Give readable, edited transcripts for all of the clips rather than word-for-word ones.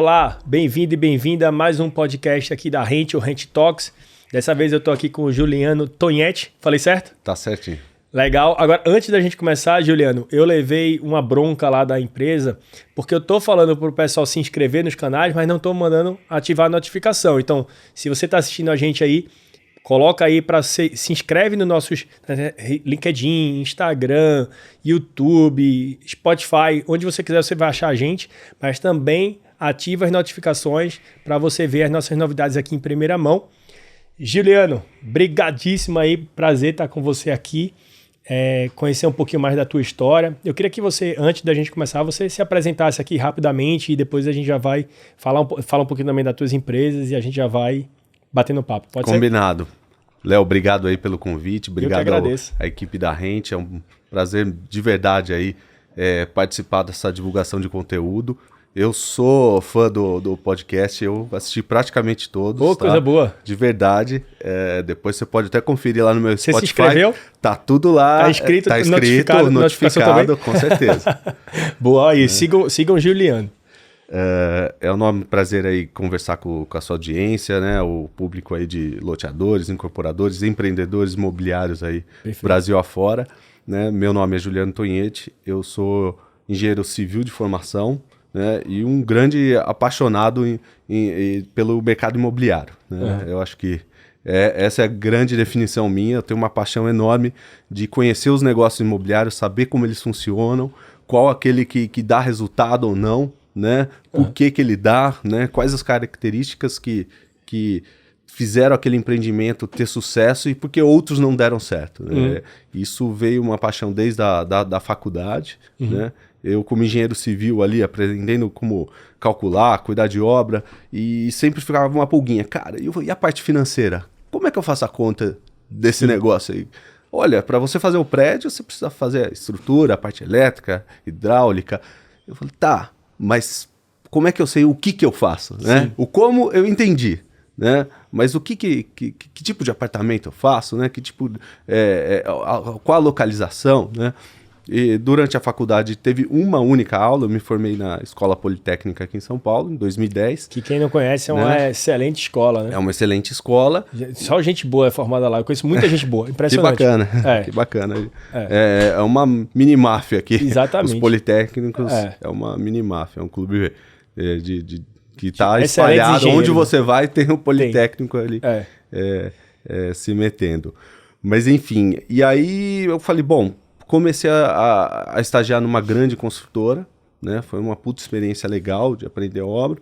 Olá, bem-vindo e bem-vinda a mais um podcast aqui da Rente, o Rente Talks. Dessa vez eu tô aqui com o Juliano Tonhete, falei certo? Tá certinho. Legal. Agora, antes da gente começar, Juliano, eu levei uma bronca lá da empresa, porque eu tô falando pro pessoal se inscrever nos canais, mas não tô mandando ativar a notificação. Então, se você tá assistindo a gente aí, coloca aí para se inscreve nos nossos LinkedIn, Instagram, YouTube, Spotify, onde você quiser você vai achar a gente, mas também ativa as notificações para você ver as nossas novidades aqui em primeira mão. Juliano, brigadíssimo aí, prazer estar com você aqui, conhecer um pouquinho mais da tua história. Eu queria que você, antes da gente começar, você se apresentasse aqui rapidamente e depois a gente já vai falar um pouquinho também das tuas empresas e a gente já vai batendo papo. Pode Combinado. ser? Léo, obrigado aí pelo convite, obrigado à equipe da Rente, é um prazer de verdade aí participar dessa divulgação de conteúdo. Eu sou fã do podcast, eu assisti praticamente todos. Boa, tá? Coisa boa. De verdade. Depois você pode até conferir lá no meu Spotify. Você se inscreveu? Tá tudo lá. Tá inscrito, notificado com certeza. Boa, aí, sigam o Juliano. É um prazer aí conversar com a sua audiência, né? O público aí de loteadores, incorporadores, empreendedores imobiliários aí, Perfeito. Brasil afora, né? Meu nome é Juliano Tonhete, eu sou engenheiro civil de formação, né? E um grande apaixonado pelo mercado imobiliário, né? Eu acho que essa é a grande definição minha. Eu tenho uma paixão enorme de conhecer os negócios imobiliários, saber como eles funcionam, qual aquele que dá resultado ou não, né? Por que ele dá, né? Quais as características que fizeram aquele empreendimento ter sucesso e por que outros não deram certo, né? Isso veio uma paixão desde da faculdade, né? Eu, como engenheiro civil ali, aprendendo como calcular, cuidar de obra, e sempre ficava uma pulguinha. Cara, e a parte financeira? Como é que eu faço a conta desse negócio aí? Olha, para você fazer o prédio, você precisa fazer a estrutura, a parte elétrica, hidráulica. Eu falei, tá, mas como é que eu sei o que eu faço, né? Sim. O como eu entendi, né? Mas o que tipo de apartamento eu faço, né? Que tipo, qual a localização, né? E durante a faculdade teve uma única aula, eu me formei na Escola Politécnica aqui em São Paulo, em 2010. Que quem não conhece é uma excelente escola, né? É uma excelente escola. Só gente boa é formada lá, eu conheço muita gente boa, impressionante. Que bacana, que bacana. É uma mini máfia aqui. Exatamente. Os Politécnicos é uma mini máfia, é um clube que está espalhado. Onde você vai tem um Politécnico ali se metendo. Mas enfim, e aí eu falei, bom, comecei a estagiar numa grande construtora, né? Foi uma puta experiência legal de aprender obra.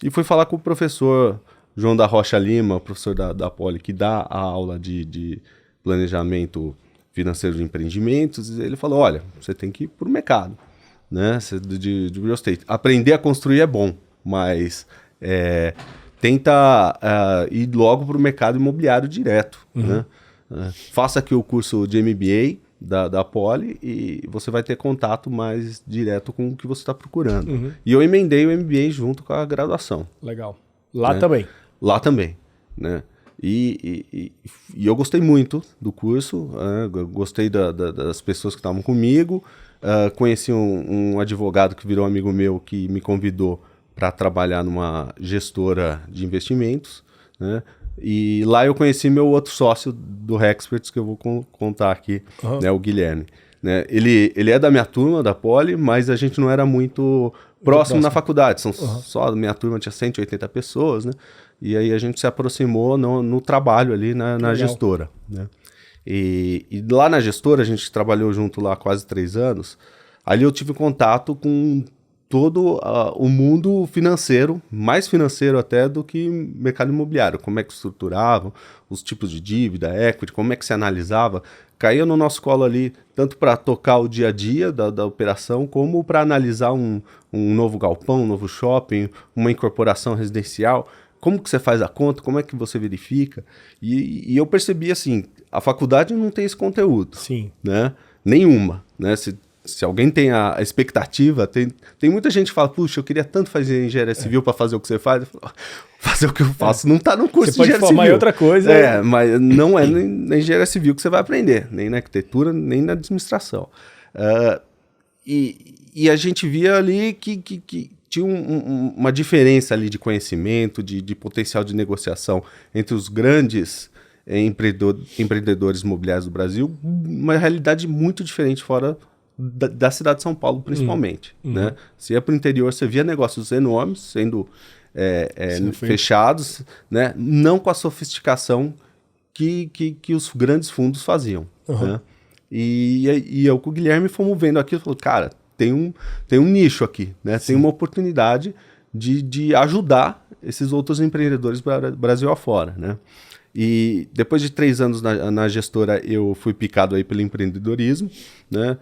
E fui falar com o professor João da Rocha Lima, professor da Poli, que dá a aula de planejamento financeiro de empreendimentos. E ele falou, olha, você tem que ir para o mercado, né? De real estate. Aprender a construir é bom, mas tenta ir logo para o mercado imobiliário direto, né? Faça aqui o curso de MBA, da Poli, e você vai ter contato mais direto com o que você está procurando. E eu emendei o MBA junto com a graduação. Legal. Lá também? Lá também, né? E eu gostei muito do curso, gostei das pessoas que estavam comigo, conheci um advogado que virou amigo meu, que me convidou para trabalhar numa gestora de investimentos, né? E lá eu conheci meu outro sócio do Rexperts, que eu vou contar aqui, né, o Guilherme. Né? Ele é da minha turma, da Poli, mas a gente não era muito próximo na faculdade. Só a minha turma tinha 180 pessoas, né? E aí a gente se aproximou no trabalho ali na gestora. Né? E lá na gestora, a gente trabalhou junto lá quase 3 anos. Ali eu tive contato com todo o mundo financeiro, mais financeiro até do que mercado imobiliário, como é que estruturavam, os tipos de dívida, equity, como é que se analisava, caía no nosso colo ali, tanto para tocar o dia a dia da operação, como para analisar um novo galpão, um novo shopping, uma incorporação residencial, como que você faz a conta, como é que você verifica, e eu percebi assim, a faculdade não tem esse conteúdo, Sim. Né? Nenhuma, né? Se alguém tem a expectativa, tem muita gente que fala, puxa, eu queria tanto fazer engenharia civil para fazer o que você faz. Fazer o que eu faço não está no curso de engenharia civil. Você pode formar em outra coisa. Mas não é na engenharia civil que você vai aprender, nem na arquitetura, nem na administração. E a gente via ali que tinha uma diferença ali de conhecimento, de potencial de negociação entre os grandes empreendedores imobiliários do Brasil, uma realidade muito diferente fora da cidade de São Paulo, principalmente. Né? Você ia para o interior, você via negócios enormes sendo fechados, né? Não com a sofisticação que os grandes fundos faziam. Né? E eu com o Guilherme fomos vendo aquilo e falou, cara, tem um nicho aqui, né? Tem uma oportunidade de ajudar esses outros empreendedores Brasil afora, né? E depois de 3 anos na gestora, eu fui picado aí pelo empreendedorismo, né?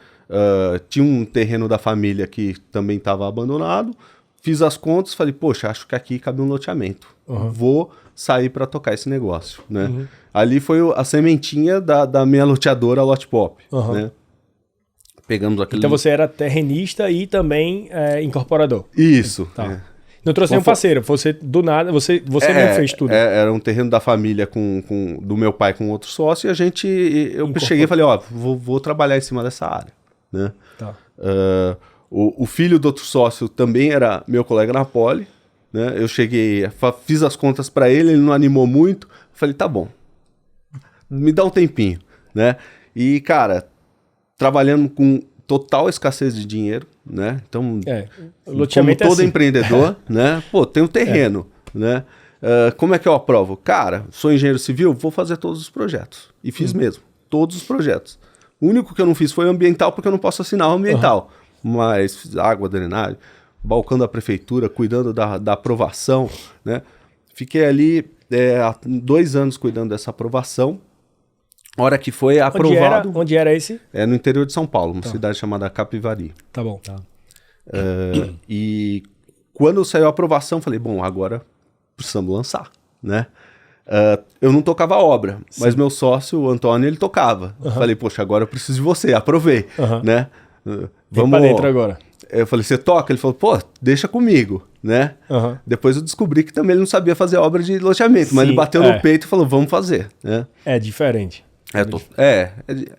Tinha um terreno da família que também estava abandonado, fiz as contas, falei, poxa, acho que aqui cabe um loteamento, vou sair para tocar esse negócio, né? Ali foi a sementinha da minha loteadora Lotpop, né? Pegamos aquele... Então você era terrenista e também incorporador. Isso. Tá. Não trouxe nenhum parceiro, você do nada, você mesmo fez tudo. Era um terreno da família do meu pai com outro sócio e eu cheguei e falei, vou trabalhar em cima dessa área, né? Tá. O filho do outro sócio também era meu colega na Poli, né? Eu cheguei, fiz as contas para ele não animou muito, falei, tá bom, me dá um tempinho, né? E, cara, trabalhando com total escassez de dinheiro, né? Então, como todo empreendedor, né? Pô, tem um terreno, né? Como é que eu aprovo? Cara, sou engenheiro civil, vou fazer todos os projetos. E fiz mesmo, todos os projetos. O único que eu não fiz foi ambiental, porque eu não posso assinar o ambiental. Mas fiz água, drenagem, balcão da prefeitura, cuidando da aprovação, né? Fiquei ali há 2 anos cuidando dessa aprovação. A hora que foi aprovado... Onde era esse? No interior de São Paulo, uma cidade chamada Capivari. Tá bom. E quando saiu a aprovação, falei, bom, agora precisamos lançar, né? Eu não tocava obra, mas meu sócio, o Antônio, ele tocava. Falei, poxa, agora eu preciso de você, aprovei, né? Vamos pra dentro agora. Eu falei, você toca? Ele falou, pô, deixa comigo, né? Depois eu descobri que também ele não sabia fazer obra de loteamento, mas ele bateu no peito e falou, vamos fazer, né? É diferente.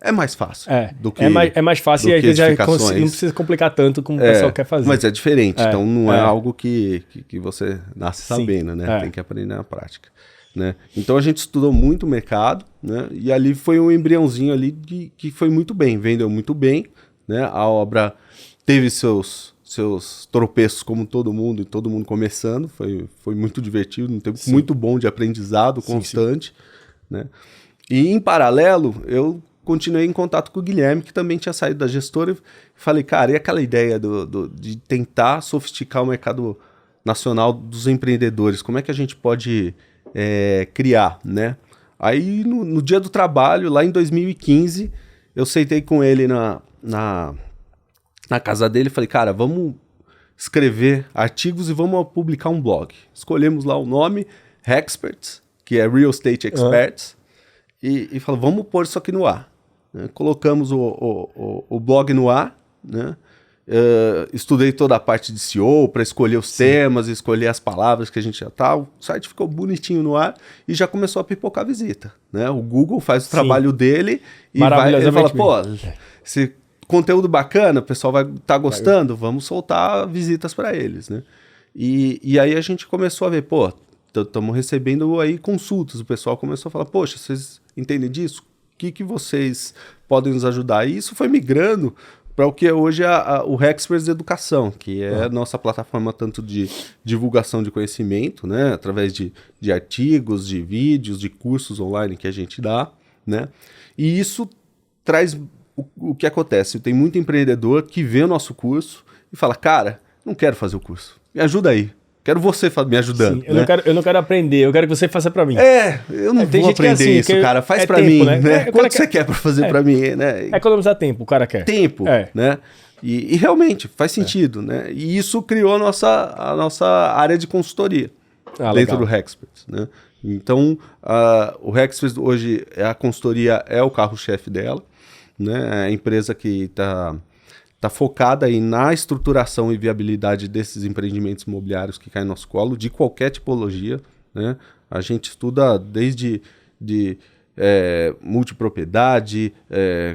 É mais fácil do que é mais fácil e às vezes não precisa complicar tanto como o pessoal quer fazer. Mas é diferente, então não é algo que você nasce sabendo, né? Tem que aprender na prática, né? Então a gente estudou muito o mercado, né? E ali foi um embriãozinho ali que foi muito bem, vendeu muito bem, né? A obra teve seus tropeços como todo mundo, e todo mundo começando, foi muito divertido, um tempo muito bom de aprendizado constante, né? E, em paralelo, eu continuei em contato com o Guilherme, que também tinha saído da gestora, e falei, cara, e aquela ideia de tentar sofisticar o mercado nacional dos empreendedores? Como é que a gente pode criar, né? Aí, no dia do trabalho, lá em 2015, eu sentei com ele na casa dele e falei, cara, vamos escrever artigos e vamos publicar um blog. Escolhemos lá o nome, Hexperts, que é Real Estate Experts, e falou, vamos pôr isso aqui no ar. Né? Colocamos o blog no ar, né? Estudei toda a parte de SEO para escolher os temas, escolher as palavras que a gente já tá. O site ficou bonitinho no ar e já começou a pipocar visita. Né? O Google faz o trabalho dele e ele fala, pô, esse conteúdo bacana, o pessoal vai estar gostando, vamos soltar visitas para eles. Né? E aí a gente começou a ver, pô, estamos recebendo aí consultas, o pessoal começou a falar, poxa, vocês entendem disso? O que vocês podem nos ajudar? E isso foi migrando para o que é hoje o Hexperts de Educação, que é a nossa plataforma tanto de divulgação de conhecimento, né, através de artigos, de vídeos, de cursos online que a gente dá, né? E isso traz o que acontece. Tem muito empreendedor que vê o nosso curso e fala, cara, não quero fazer o curso, me ajuda aí. Quero você me ajudando. Sim, eu não quero aprender, eu quero que você faça pra mim. Eu não vou aprender isso, cara. Faz pra tempo, mim, né? Quanto você quer pra fazer pra mim, né? Economizar tempo, o cara quer. Tempo, né? E realmente faz sentido, né? E isso criou a nossa área de consultoria dentro do Hexperts, né? Então, o Hexperts hoje, a consultoria é o carro-chefe dela, né? É a empresa que está focada aí na estruturação e viabilidade desses empreendimentos imobiliários que caem no nosso colo, de qualquer tipologia, né? A gente estuda desde multipropriedade,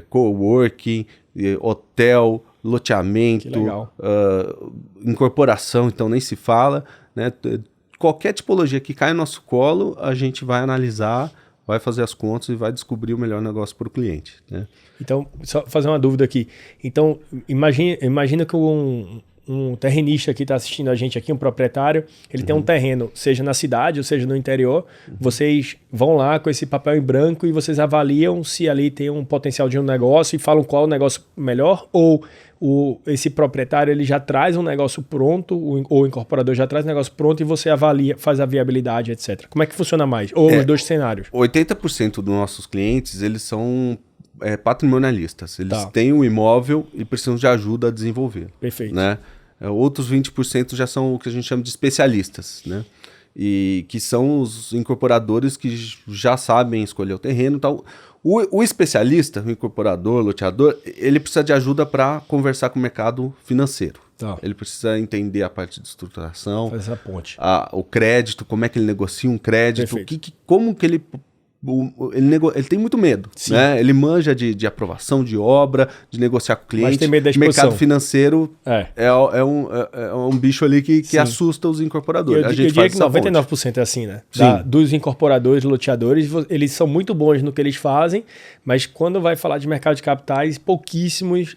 coworking, hotel, loteamento, incorporação, então nem se fala, né? Qualquer tipologia que cai no nosso colo, a gente vai analisar, vai fazer as contas e vai descobrir o melhor negócio para o cliente, né? Então, só fazer uma dúvida aqui. Então, imagina que um terrenista que está assistindo a gente aqui, um proprietário, ele tem um terreno, seja na cidade ou seja no interior, vocês vão lá com esse papel em branco e vocês avaliam se ali tem um potencial de um negócio e falam qual é o negócio melhor, ou esse proprietário ele já traz um negócio pronto, ou o incorporador já traz um negócio pronto e você avalia, faz a viabilidade, etc. Como é que funciona mais? Ou os dois cenários? 80% dos nossos clientes, eles são patrimonialistas. Eles têm um imóvel e precisam de ajuda a desenvolver. Perfeito. Né? Outros 20% já são o que a gente chama de especialistas, né? E que são os incorporadores que já sabem escolher o terreno e tal. O especialista, o incorporador, loteador, ele precisa de ajuda para conversar com o mercado financeiro. Ele precisa entender a parte de estruturação, fazer essa ponte. O crédito, como é que ele negocia um crédito, como que ele tem muito medo, né? Ele manja de aprovação de obra, de negociar com o cliente. Mas tem medo da exposição. O mercado financeiro é um bicho ali que assusta os incorporadores. Eu diria que 99% é assim, né? Dos incorporadores, loteadores, eles são muito bons no que eles fazem, mas quando vai falar de mercado de capitais, pouquíssimos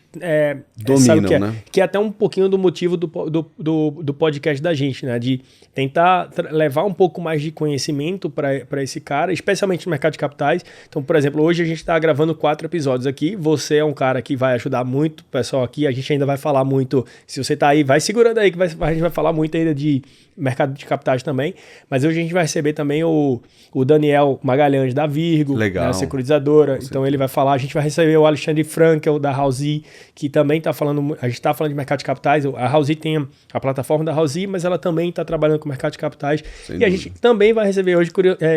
dominam, né? Que é até um pouquinho do motivo do podcast da gente, né? De tentar levar um pouco mais de conhecimento para esse cara, especialmente no mercado de capitais. Então, por exemplo, hoje a gente está gravando 4 episódios aqui. Você é um cara que vai ajudar muito o pessoal aqui. A gente ainda vai falar muito. Se você está aí, vai segurando aí que a gente vai falar muito ainda de mercado de capitais também. Mas hoje a gente vai receber também o Daniel Magalhães da Virgo, né, securitizadora. Então ele vai falar. A gente vai receber o Alexandre Frankel da Housey, que também está falando. A gente está falando de mercado de capitais. A Housey tem a plataforma da Housey, mas ela também está trabalhando com o mercado de capitais. A gente também vai receber hoje,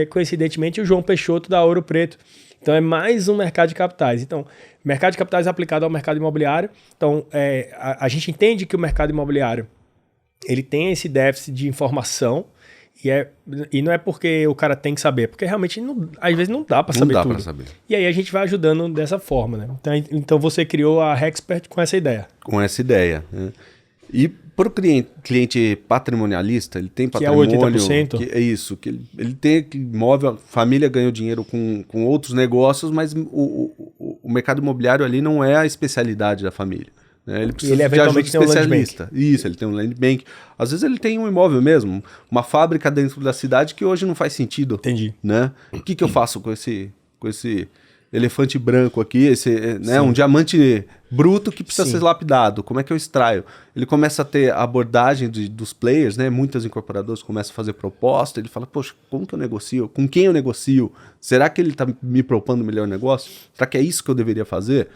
coincidentemente, o João Peixoto da Ouro Preto. Então é mais um mercado de capitais. Então, mercado de capitais aplicado ao mercado imobiliário. Então, a gente entende que o mercado imobiliário ele tem esse déficit de informação e não é porque o cara tem que saber, porque realmente às vezes não dá para saber tudo. Pra saber. E aí a gente vai ajudando dessa forma, né? Então você criou a Hexpert com essa ideia. Com essa ideia, né? E para o cliente patrimonialista, ele tem patrimônio... Que é 80%? É isso, que ele tem imóvel, a família ganha dinheiro com outros negócios, mas o mercado imobiliário ali não é a especialidade da família. Né? Ele precisa de ajuda especialista. Isso, ele tem um land bank. Às vezes ele tem um imóvel mesmo, uma fábrica dentro da cidade que hoje não faz sentido. Entendi. Né? O que eu faço com esse elefante branco aqui, né, um diamante bruto que precisa ser lapidado? Como é que eu extraio? Ele começa a ter a abordagem dos players, né? Muitas incorporadoras começam a fazer proposta. Ele fala, poxa, como que eu negocio? Com quem eu negocio? Será que ele está me propondo o melhor negócio? Será que é isso que eu deveria fazer?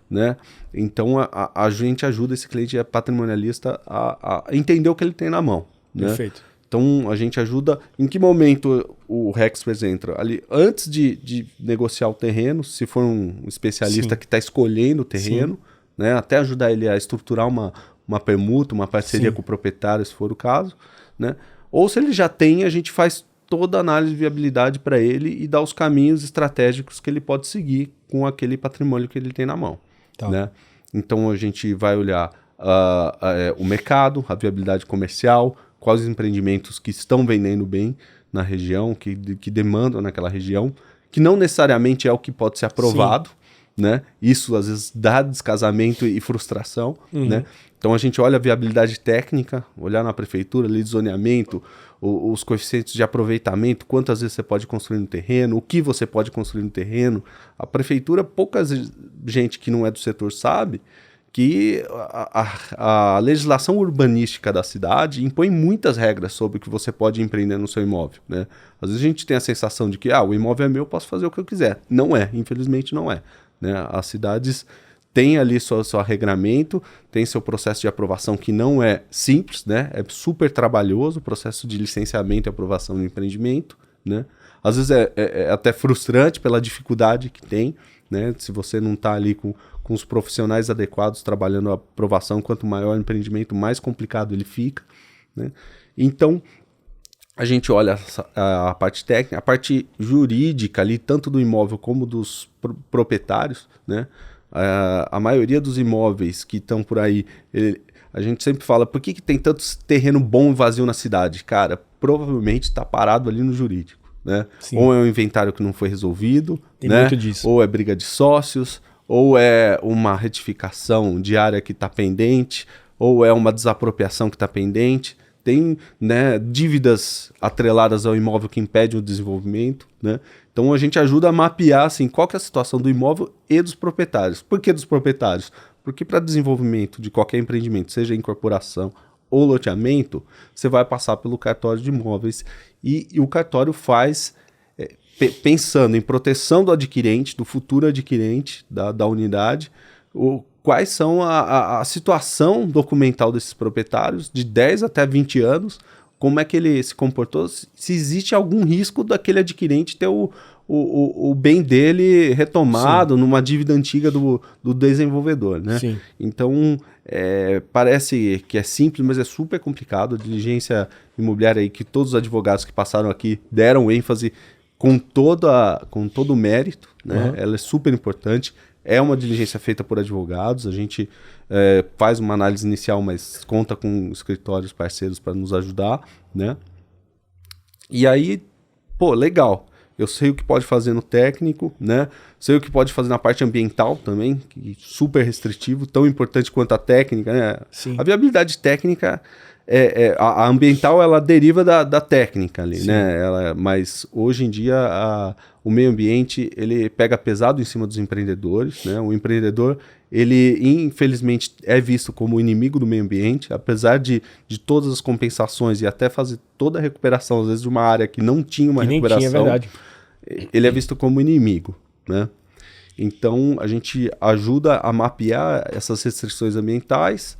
Né? Então a gente ajuda esse cliente patrimonialista a entender o que ele tem na mão. Né? Perfeito. Então, a gente ajuda... Em que momento o Hexpert entra? Ali, antes de negociar o terreno, se for um especialista que está escolhendo o terreno, né, até ajudar ele a estruturar uma permuta, uma parceria com o proprietário, se for o caso. Né? Ou se ele já tem, a gente faz toda a análise de viabilidade para ele e dá os caminhos estratégicos que ele pode seguir com aquele patrimônio que ele tem na mão. Né? Então, a gente vai olhar o mercado, a viabilidade comercial, quais os empreendimentos que estão vendendo bem na região, que demandam naquela região, que não necessariamente é o que pode ser aprovado, né? Isso às vezes dá descasamento e frustração, né? Então a gente olha a viabilidade técnica, olhar na prefeitura, lei de zoneamento, os coeficientes de aproveitamento, quantas vezes você pode construir no terreno, o que você pode construir no terreno. A prefeitura, pouca gente que não é do setor sabe que a legislação urbanística da cidade impõe muitas regras sobre o que você pode empreender no seu imóvel, né? Às vezes a gente tem a sensação de que o imóvel é meu, eu posso fazer o que eu quiser. Não é, infelizmente não é. Né? As cidades têm ali seu regramento, tem seu processo de aprovação que não é simples, né? É super trabalhoso o processo de licenciamento e aprovação do empreendimento. Né? Às vezes é até frustrante pela dificuldade que tem, né? Se você não está ali com os profissionais adequados trabalhando a aprovação, quanto maior o empreendimento, mais complicado ele fica. Né? Então, a gente olha a parte técnica, a parte jurídica ali, tanto do imóvel como dos proprietários, né? A maioria dos imóveis que estão por aí, a gente sempre fala, por que tem tanto terreno bom e vazio na cidade? Cara, provavelmente está parado ali no jurídico, né? Ou é um inventário que não foi resolvido, tem né? muito disso. Ou é briga de sócios, ou é uma retificação de área que está pendente, ou é uma desapropriação que está pendente. Tem, né, dívidas atreladas ao imóvel que impedem o desenvolvimento, né? Então a gente ajuda a mapear assim, qual que é a situação do imóvel e dos proprietários. Por que dos proprietários? Porque para desenvolvimento de qualquer empreendimento, seja incorporação ou loteamento, você vai passar pelo cartório de imóveis e o cartório faz, pensando em proteção do adquirente, do futuro adquirente da unidade, quais são a situação documental desses proprietários de 10 até 20 anos, como é que ele se comportou, se existe algum risco daquele adquirente ter o bem dele retomado numa dívida antiga do desenvolvedor, né? Sim. Então, parece que é simples, mas é super complicado. A diligência imobiliária aí, que todos os advogados que passaram aqui deram ênfase com todo o mérito, né? Ela é super importante. É uma diligência feita por advogados, a gente faz uma análise inicial, mas conta com escritórios parceiros para nos ajudar, né? E aí, pô, legal, eu sei o que pode fazer no técnico, né? Sei o que pode fazer na parte ambiental também, que super restritivo, tão importante quanto a técnica, né? Sim. A viabilidade técnica, a ambiental, ela deriva da técnica ali, Sim. né? Mas hoje em dia o meio ambiente, ele pega pesado em cima dos empreendedores, né? O empreendedor, ele infelizmente é visto como inimigo do meio ambiente, apesar de todas as compensações e até fazer toda a recuperação, às vezes de uma área que não tinha uma recuperação, nem tinha, é verdade. Ele é visto como inimigo, né? Então a gente ajuda a mapear essas restrições ambientais.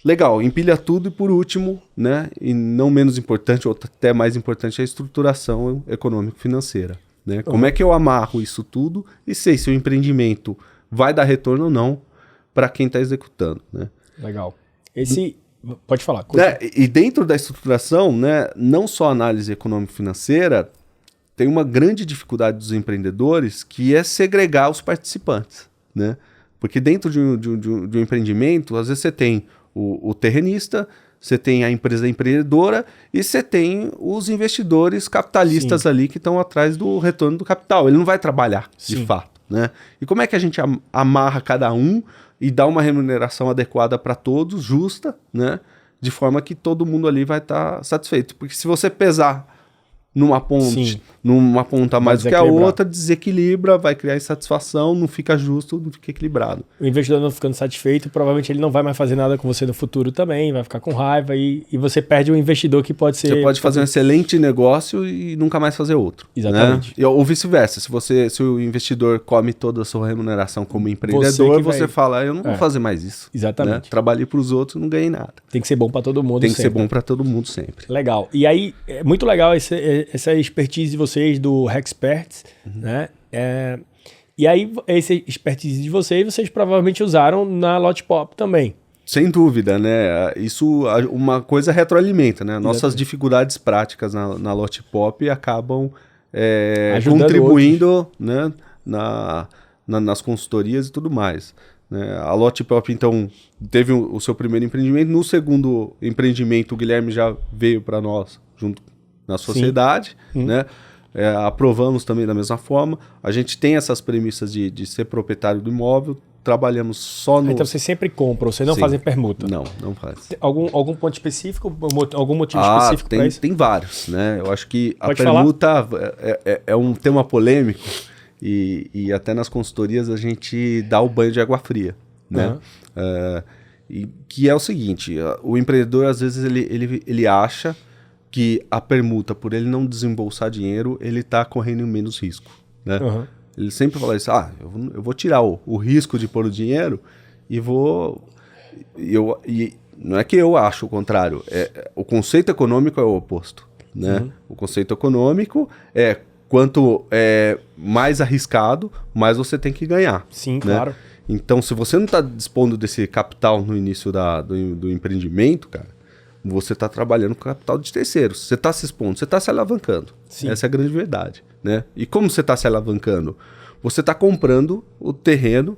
Legal, empilha tudo e por último, né, e não menos importante, ou até mais importante, é a estruturação econômico-financeira, né? Como é que eu amarro isso tudo e sei se o empreendimento vai dar retorno ou não para quem está executando, né? Legal. Pode falar. E dentro da estruturação, né, não só a análise econômico-financeira, tem uma grande dificuldade dos empreendedores, que é segregar os participantes, né? Porque dentro de um empreendimento, às vezes você tem o terrenista, você tem a empresa empreendedora e você tem os investidores capitalistas ali que estão atrás do retorno do capital. Ele não vai trabalhar, de fato, né? E como é que a gente amarra cada um e dá uma remuneração adequada para todos, justa, né? De forma que todo mundo ali vai estar satisfeito. Porque se você pesar numa ponta mais do que a outra, desequilibra, vai criar insatisfação, não fica justo, não fica equilibrado. O investidor não ficando satisfeito, provavelmente ele não vai mais fazer nada com você no futuro também, vai ficar com raiva e você perde um investidor que pode ser... Você pode fazer um excelente negócio e nunca mais fazer outro. Exatamente. Né? Ou vice-versa, se o investidor come toda a sua remuneração como empreendedor, você fala, eu não vou fazer mais isso. Exatamente. Né? Trabalhei para os outros, não ganhei nada. Tem que ser bom para todo mundo Tem que ser bom para todo mundo sempre. Legal. E aí, é muito legal essa expertise de vocês do Hexperts, né? E aí, essa expertise de vocês provavelmente usaram na Lotpop também. Sem dúvida, né? Isso, uma coisa retroalimenta, né? Nossas dificuldades práticas na Lotpop acabam contribuindo, né? nas consultorias e tudo mais. Né? A Lotpop, então, teve o seu primeiro empreendimento. No segundo empreendimento, o Guilherme já veio para nós, junto na sociedade, né? Aprovamos também da mesma forma. A gente tem essas premissas de ser proprietário do imóvel, trabalhamos só no... Então vocês sempre compram, vocês não fazem permuta? Não faz. Algum ponto específico, algum motivo específico para isso? Tem vários, né? Eu acho que a permuta é um tema polêmico e até nas consultorias a gente dá o banho de água fria, né? E que é o seguinte, o empreendedor às vezes ele acha que a permuta, por ele não desembolsar dinheiro, ele está correndo menos risco, né? Ele sempre fala isso, eu vou tirar o risco de pôr o dinheiro e não é que eu acho o contrário, o conceito econômico é o oposto, né? O conceito econômico é quanto mais arriscado, mais você tem que ganhar. Sim, né? claro. Então, se você não está dispondo desse capital no início do empreendimento, cara, você está trabalhando com capital de terceiros. Você está se expondo, você está se alavancando. Sim. Essa é a grande verdade, né? E como você está se alavancando? Você está comprando o terreno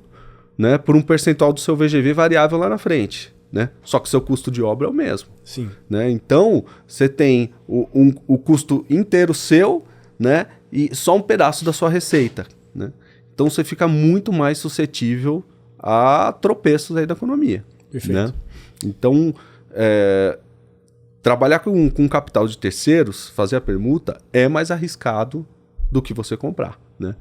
né, por um percentual do seu VGV variável lá na frente, né? Só que o seu custo de obra é o mesmo. Sim. Né? Então, você tem o custo inteiro seu, né, e só um pedaço da sua receita. Né? Então, você fica muito mais suscetível a tropeços aí da economia. Perfeito. Né? Então, trabalhar com capital de terceiros, fazer a permuta, é mais arriscado do que você comprar. Né?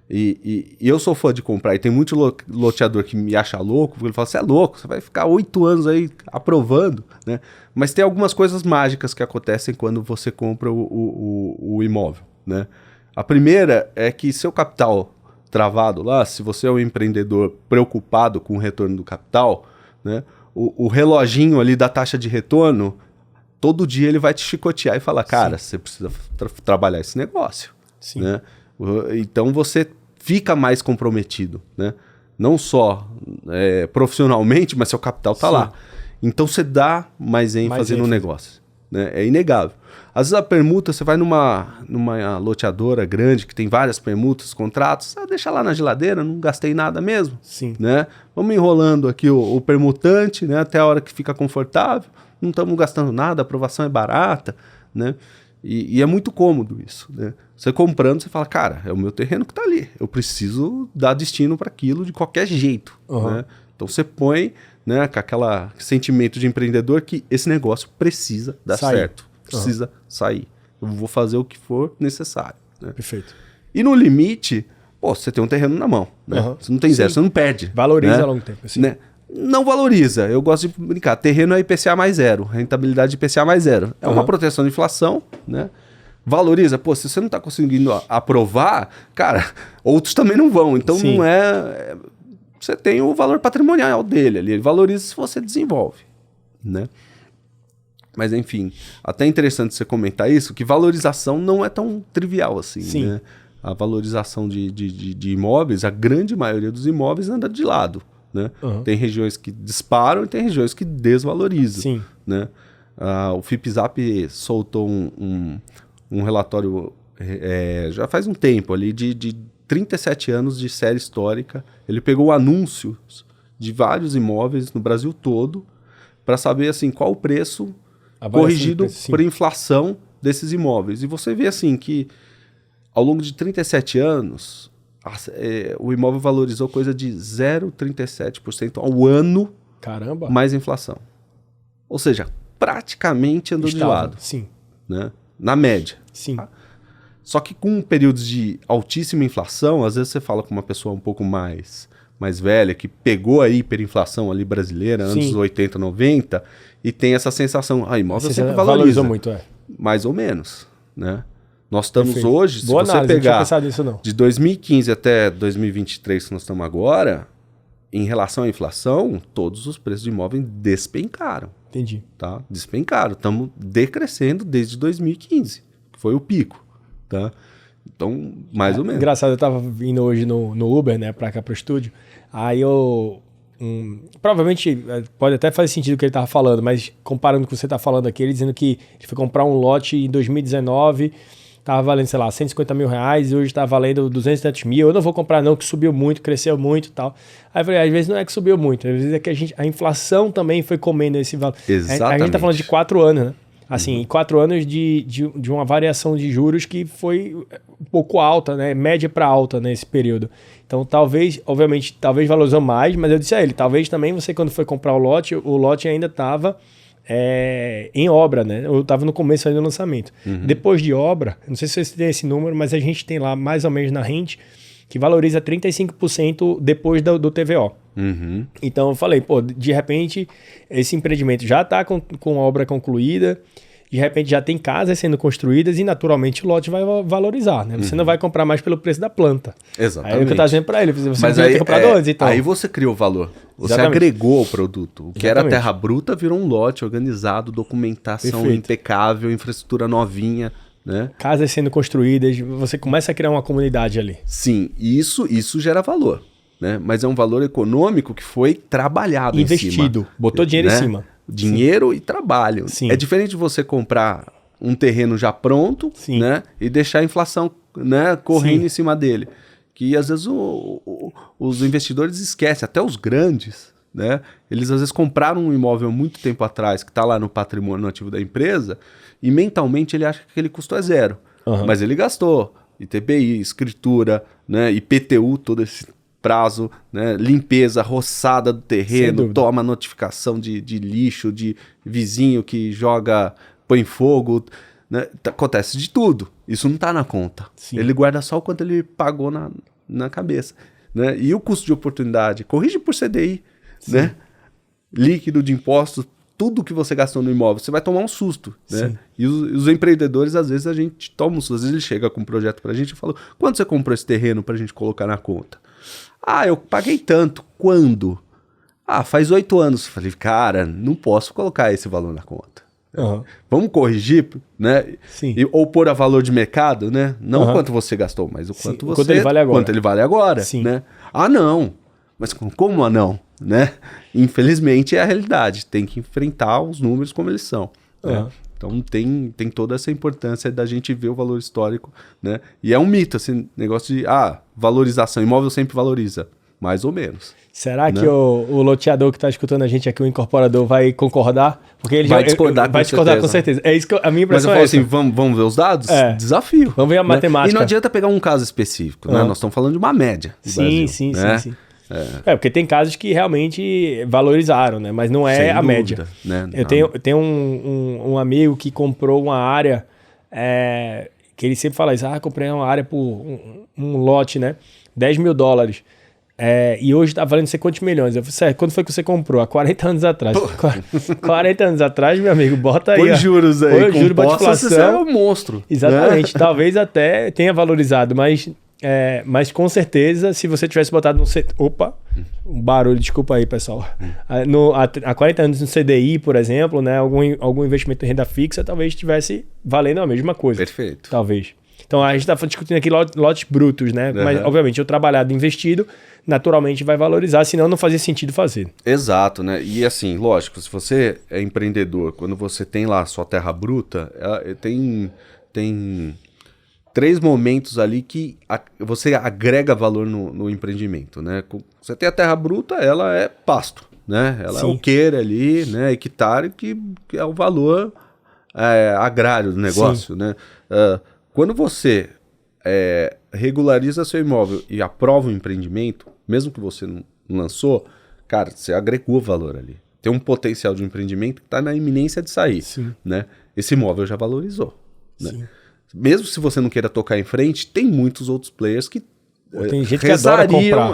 E eu sou fã de comprar, e tem muito loteador que me acha louco, porque ele fala, você é louco, você vai ficar 8 anos aí aprovando, né? Mas tem algumas coisas mágicas que acontecem quando você compra o imóvel, né? A primeira é que seu capital travado lá, se você é um empreendedor preocupado com o retorno do capital, né? O reloginho ali da taxa de retorno, todo dia ele vai te chicotear e falar, cara, você precisa trabalhar esse negócio. Sim. Né? Então você fica mais comprometido, né? Não só profissionalmente, mas seu capital está lá. Então você dá mais ênfase no negócio. Né? É inegável. Às vezes a permuta, você vai numa loteadora grande que tem várias permutas, contratos, deixa lá na geladeira, não gastei nada mesmo. Sim. Né? Vamos enrolando aqui o permutante, né? Até a hora que fica confortável, não estamos gastando nada, a aprovação é barata, né? E é muito cômodo isso, né? Você comprando, você fala, cara, é o meu terreno que está ali. Eu preciso dar destino para aquilo de qualquer jeito. Né? Então você põe, né, com aquele sentimento de empreendedor que esse negócio precisa dar certo. Precisa sair. Eu vou fazer o que for necessário. Né? Perfeito. E no limite, você tem um terreno na mão. Né? Você não tem zero, você não perde. Valoriza né? a longo tempo. Assim. Né? Não valoriza. Eu gosto de brincar. Terreno é IPCA mais zero. Rentabilidade IPCA mais zero. É uma proteção de inflação, né? Valoriza. Pô, se você não está conseguindo aprovar, cara, outros também não vão. Então não é... Você tem o valor patrimonial dele ali. Ele valoriza se você desenvolve, né? Mas enfim, até interessante você comentar isso, que valorização não é tão trivial assim, né? A valorização de imóveis, a grande maioria dos imóveis anda de lado. Né? Tem regiões que disparam e tem regiões que desvalorizam. Sim. Né? O FIPZAP soltou um relatório já faz um tempo ali de 37 anos de série histórica. Ele pegou anúncios de vários imóveis no Brasil todo para saber assim, qual o preço corrigido por inflação desses imóveis. E você vê assim que ao longo de 37 anos... o imóvel valorizou coisa de 0,37% ao ano. Caramba. Mais inflação. Ou seja, praticamente andou de lado. Sim. Né? Na média. Sim. Tá? Só que com períodos de altíssima inflação, às vezes você fala com uma pessoa um pouco mais velha, que pegou a hiperinflação ali brasileira, anos 80, 90, e tem essa sensação, imóvel sempre valoriza. Valorizou muito, Mais ou menos, né? Nós estamos hoje, Boa se análise, você pegar nisso, não. de 2015 até 2023, que nós estamos agora, em relação à inflação, todos os preços de imóveis despencaram. Entendi. Tá? Despencaram. Estamos decrescendo desde 2015, que foi o pico. Tá? Então, mais ou menos. Engraçado, eu estava vindo hoje no Uber, né, para cá pro estúdio, aí eu... provavelmente pode até fazer sentido o que ele estava falando, mas comparando com o que você está falando aqui, ele dizendo que ele foi comprar um lote em 2019, estava valendo, sei lá, 150 mil reais, e hoje está valendo 200 e tantos mil. Eu não vou comprar não, que subiu muito, cresceu muito e tal. Aí eu falei, às vezes não é que subiu muito, às vezes é que a inflação também foi comendo esse valor. Exatamente. A gente está falando de 4 anos, né? Assim, 4 anos de uma variação de juros que foi um pouco alta, né? Média para alta nesse período. Então, talvez valorizou mais, mas eu disse a ele, talvez também você, quando foi comprar o lote ainda estava em obra, né? Eu estava no começo ainda do lançamento. Depois de obra, não sei se você tem esse número, mas a gente tem lá mais ou menos na rente que valoriza 35% depois do TVO. Então eu falei, de repente esse empreendimento já está com a obra concluída, de repente já tem casas sendo construídas e naturalmente o lote vai valorizar, né? Você não vai comprar mais pelo preço da planta. Exatamente. Aí é o que eu estava dizendo para ele, você Mas devia ter comprado antes, então. Aí você criou valor, você agregou o produto. O que era terra bruta virou um lote organizado, documentação impecável, infraestrutura novinha, né? Casas sendo construídas, você começa a criar uma comunidade ali. Sim, isso gera valor, né? Mas é um valor econômico que foi trabalhado investido, botou dinheiro em cima. Dinheiro e trabalho. Sim. É diferente de você comprar um terreno já pronto, né? E deixar a inflação, né, correndo em cima dele. Que às vezes o os investidores esquecem, até os grandes, né? Eles às vezes compraram um imóvel muito tempo atrás, que está lá no patrimônio ativo da empresa, e mentalmente ele acha que aquele custo é zero. Mas ele gastou ITBI, escritura, né? IPTU, todo esse prazo, né? Limpeza, roçada do terreno, toma notificação de lixo, de vizinho que põe fogo, né? Acontece de tudo. Isso não está na conta. Sim. Ele guarda só o quanto ele pagou na cabeça. Né? E o custo de oportunidade, corrige por CDI, né? Líquido de impostos, tudo que você gastou no imóvel, você vai tomar um susto. Né? E os empreendedores, às vezes, a gente toma um susto. Às vezes ele chega com um projeto pra gente e fala, quanto você comprou esse terreno pra gente colocar na conta? Eu paguei tanto. Quando? Faz 8 anos. Falei, cara, não posso colocar esse valor na conta. Vamos corrigir, né? Ou pôr a valor de mercado, né? Não quanto você gastou, mas o quanto ele vale agora. Né? Não. Mas como não? Né? Infelizmente é a realidade. Tem que enfrentar os números como eles são. Né? Então tem toda essa importância da gente ver o valor histórico. Né? E é um mito, assim, negócio de valorização. Imóvel sempre valoriza. Mais ou menos. Será que o loteador que está escutando a gente aqui, o incorporador, vai concordar? Porque ele vai discordar, com certeza. É isso que a minha impressão Mas eu falo assim, vamos ver os dados? Desafio. Vamos ver a matemática. E não adianta pegar um caso específico, né? Nós estamos falando de uma média. Sim. Porque tem casos que realmente valorizaram, né? Mas não é a média. Né? Eu tenho um amigo que comprou uma área, que ele sempre fala isso, comprei uma área por um lote, né? $10 mil. E hoje tá valendo não sei quantos milhões. Eu falei, quando foi que você comprou? Há 40 anos atrás. 40 anos atrás, meu amigo, bota aí. Põe juros aí. Põe juros, bota inflação. Você é um monstro. Exatamente. Né? Talvez até tenha valorizado, mas com certeza, se você tivesse botado no... Opa, um barulho, desculpa aí, pessoal. Há 40 anos no CDI, por exemplo, né? Algum investimento em renda fixa, talvez estivesse valendo a mesma coisa. Perfeito. Talvez. Então, a gente está discutindo aqui lotes brutos, né? Mas, obviamente, o trabalhado investido, naturalmente, vai valorizar, senão não fazia sentido fazer. Exato, né? E assim, lógico, se você é empreendedor, quando você tem lá a sua terra bruta, tem 3 momentos ali que você agrega valor no empreendimento, né? Você tem a terra bruta, ela é pasto, né? Ela é o queira ali, né? Hectare, que é o valor agrário do negócio, né? Quando você regulariza seu imóvel e aprova um empreendimento, mesmo que você não lançou, cara, você agregou valor ali. Tem um potencial de um empreendimento que está na iminência de sair. Né? Esse imóvel já valorizou. Né? Mesmo se você não queira tocar em frente, tem muitos outros players que tem gente que adora comprar.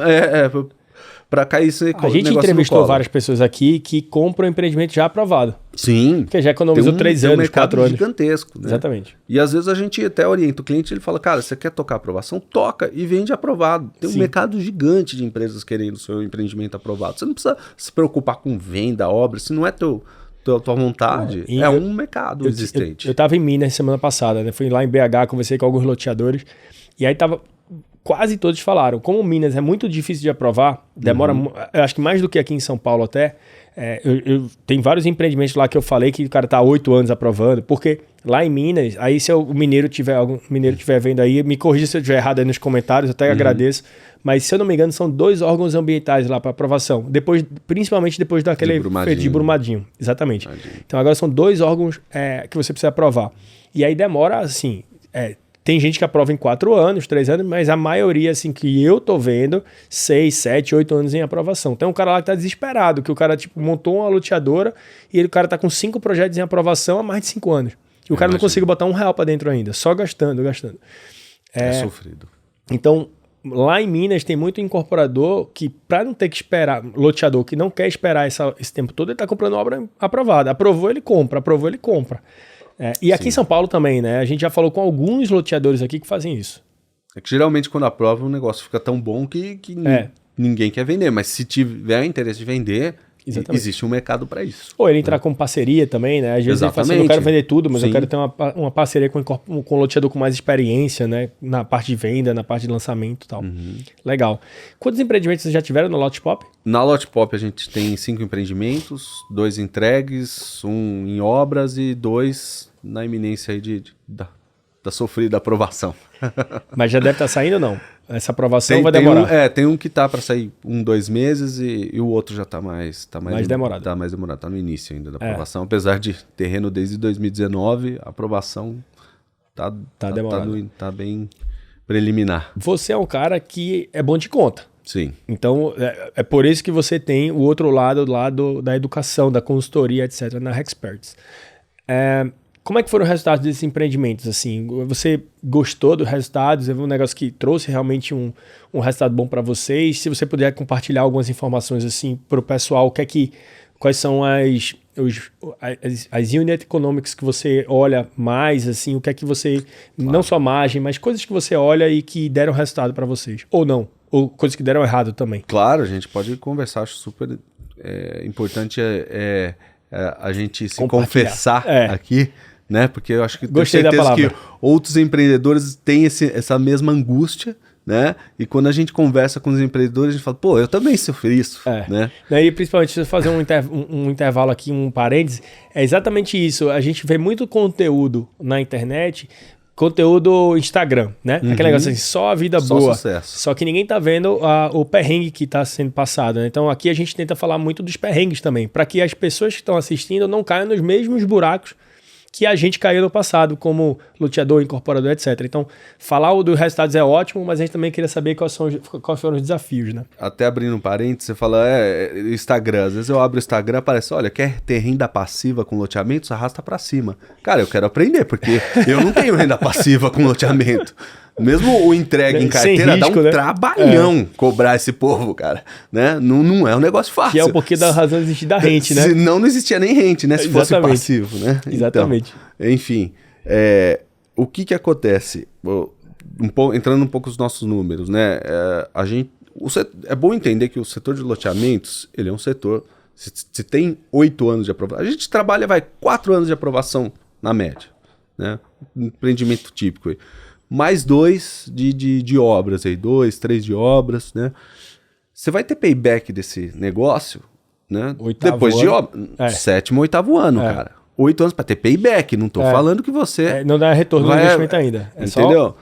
Para cair esse A gente entrevistou várias pessoas aqui que compram empreendimento já aprovado. Sim. Porque já economizou 3 anos, 4 anos. Gigantesco. Né? Exatamente. E às vezes a gente até orienta o cliente, ele fala, cara, você quer tocar aprovação? Toca e vende aprovado. Tem um mercado gigante de empresas querendo o seu empreendimento aprovado. Você não precisa se preocupar com venda, obra, se não é tua vontade, um mercado existente. Eu estava em Minas semana passada, né? Fui lá em BH, conversei com alguns loteadores, e aí quase todos falaram, como Minas é muito difícil de aprovar, demora, eu acho que mais do que aqui em São Paulo até, tem vários empreendimentos lá que eu falei que o cara tá há 8 anos aprovando, porque lá em Minas, aí se algum mineiro tiver vendo aí, me corrija se eu estiver errado aí nos comentários, eu até agradeço, mas se eu não me engano são 2 órgãos ambientais lá para aprovação, principalmente depois daquele de Brumadinho. Exatamente. Então agora são 2 órgãos que você precisa aprovar. E aí demora assim, tem gente que aprova em 4 anos, 3 anos, mas a maioria, assim, que eu tô vendo, 6, 7, 8 anos em aprovação. Tem um cara lá que tá desesperado, que o cara, montou uma loteadora e o cara tá com 5 projetos em aprovação há mais de 5 anos. E o cara não consegue botar R$1 pra dentro ainda, só gastando. É sofrido. Então, lá em Minas tem muito incorporador que, pra não ter que esperar, loteador que não quer esperar esse tempo todo, ele tá comprando obra aprovada. Aprovou, ele compra. E aqui em São Paulo também, né? A gente já falou com alguns loteadores aqui que fazem isso. É que geralmente quando aprova o negócio fica tão bom que ninguém quer vender. Mas se tiver interesse de vender, existe um mercado para isso. Ou ele entrar com parceria também, né? Às vezes ele fala assim, eu não quero vender tudo, mas eu quero ter uma parceria com um loteador com mais experiência, né? Na parte de venda, na parte de lançamento e tal. Legal. Quantos empreendimentos vocês já tiveram no Lote Pop? Na Lote Pop a gente tem 5 empreendimentos, 2 entregues, 1 em obras e 2 na iminência aí da sofrida aprovação. Mas já deve estar saindo ou não? essa aprovação vai demorar? Tem um que tá para sair 2 meses e o outro já tá mais demorado. Tá mais demorado, tá no início ainda da aprovação. Apesar de terreno desde 2019, a aprovação tá demorada. Tá bem preliminar. Você é um cara que é bom de conta. Sim. Então, é por isso que você tem o outro lado da educação, da consultoria, etc., na Hexperts. Como é que foram os resultados desses empreendimentos? Assim, você gostou dos resultados? É um negócio que trouxe realmente um resultado bom para vocês? Se você puder compartilhar algumas informações assim para o pessoal, quais são as unit economics que você olha mais, assim, o que é que você, não só margem, mas coisas que você olha e que deram resultado para vocês, ou não, ou coisas que deram errado também. Claro, a gente pode conversar, acho super importante a gente se confessar aqui, né? Porque eu acho que tenho certeza que outros empreendedores têm essa mesma angústia, né? E quando a gente conversa com os empreendedores, a gente fala, pô, eu também sofri isso, né? E principalmente, se eu fazer um intervalo aqui, um parêntese, é exatamente isso. A gente vê muito conteúdo na internet, conteúdo Instagram, né? Aquele negócio assim, só a vida boa. Sucesso. Só que ninguém tá vendo o perrengue que tá sendo passado, né? Então aqui a gente tenta falar muito dos perrengues também, para que as pessoas que estão assistindo não caiam nos mesmos buracos que a gente caiu no passado, como loteador, incorporador, etc. Então, falar dos resultados é ótimo, mas a gente também queria saber quais foram os desafios, né? Até abrindo um parênteses, você fala, Instagram. Às vezes eu abro o Instagram e aparece, olha, quer ter renda passiva com loteamentos? Arrasta pra cima. Cara, eu quero aprender, porque eu não tenho renda passiva com loteamento. Mesmo o entregue em carteira risco, dá um trabalhão cobrar esse povo, cara. Né? Não é um negócio fácil. Que é o porquê da razão de existir da rente, né? Senão não existia nem rente, né? Se fosse passivo, né? Exatamente. Então, enfim, o que acontece? Entrando um pouco nos nossos números, né? É bom entender que o setor de loteamentos, ele é um setor... Se tem 8 anos de aprovação... A gente trabalha, 4 anos de aprovação na média, né? Um empreendimento típico aí. Mais 2 de obras aí, 2, 3 de obras, né? Você vai ter payback desse negócio, né? Depois de obra, 7º, 8º ano, cara. 8 anos para ter payback, não tô falando que você... não dá retorno no investimento ainda. Entendeu?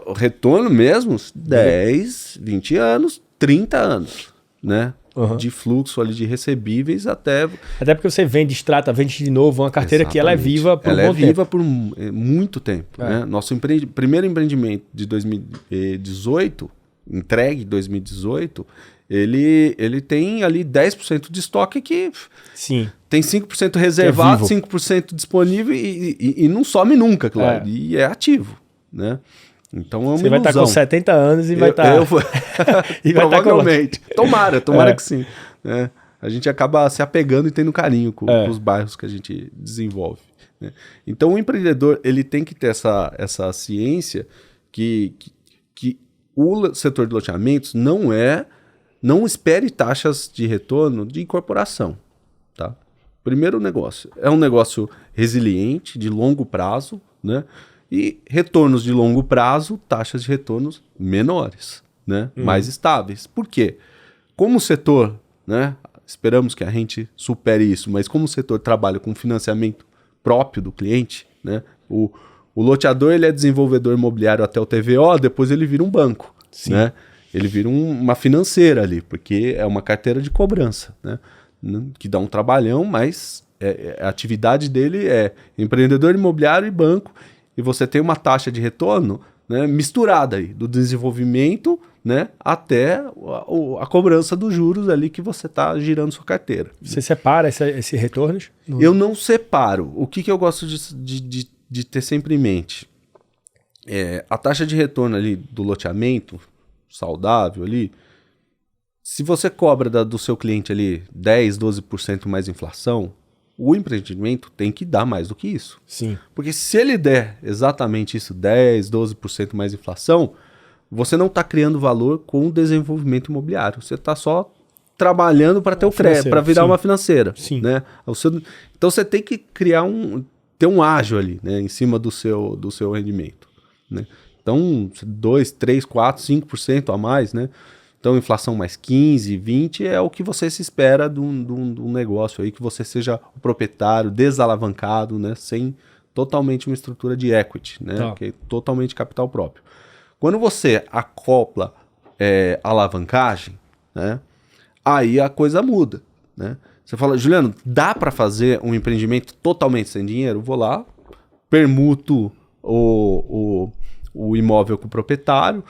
O retorno mesmo, 10, 20 anos, 30 anos, né? De fluxo ali de recebíveis até porque você vende, extrata, vende de novo uma carteira que ela é viva por um bom tempo. Ela é viva por muito tempo. Né? Nosso primeiro empreendimento de 2018, entregue em 2018, ele tem ali 10% de estoque que Sim. tem 5% reservado, 5% disponível e não some nunca, claro. E é ativo, né? Então é uma Você vai estar com 70 anos e vai estar... Provavelmente. Tomara que sim. Né? A gente acaba se apegando e tendo carinho com os bairros que a gente desenvolve. Né? Então o empreendedor ele tem que ter essa ciência que o setor de loteamentos não espere taxas de retorno de incorporação. Tá? Primeiro negócio, é um negócio resiliente, de longo prazo, né? E retornos de longo prazo, taxas de retornos menores, né? Mais estáveis. Por quê? Como o setor, né? Esperamos que a gente supere isso, mas como o setor trabalha com financiamento próprio do cliente, né? O loteador ele é desenvolvedor imobiliário até o TVO, depois ele vira um banco, né? Ele vira uma financeira ali, porque é uma carteira de cobrança, né? Que dá um trabalhão, mas a atividade dele é empreendedor imobiliário e banco. E você tem uma taxa de retorno, né, misturada aí, do desenvolvimento, né, até a cobrança dos juros ali que você está girando sua carteira. Você separa esses retornos? Eu não separo. O que eu gosto de ter sempre em mente? A taxa de retorno ali do loteamento saudável ali, se você cobra do seu cliente ali 10, 12% mais inflação, o empreendimento tem que dar mais do que isso. Sim. Porque se ele der exatamente isso, 10, 12% mais inflação, você não está criando valor com o desenvolvimento imobiliário. Você está só trabalhando para ter o crédito, para virar uma financeira. Sim. Né? Então você tem que ter um ágio ali, né, em cima do seu rendimento. Né? Então, 2, 3, 4, 5% a mais, né? Então, inflação mais 15, 20 é o que você se espera de um negócio aí, que você seja o proprietário, desalavancado, né? Sem totalmente uma estrutura de equity, né? Que é totalmente capital próprio. Quando você acopla alavancagem, né, aí a coisa muda, né? Você fala, Juliano, dá para fazer um empreendimento totalmente sem dinheiro? Vou lá, permuto o imóvel com o proprietário,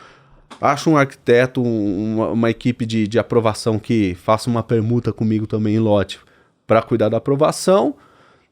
acho um arquiteto, uma equipe de aprovação que faça uma permuta comigo também em lote para cuidar da aprovação.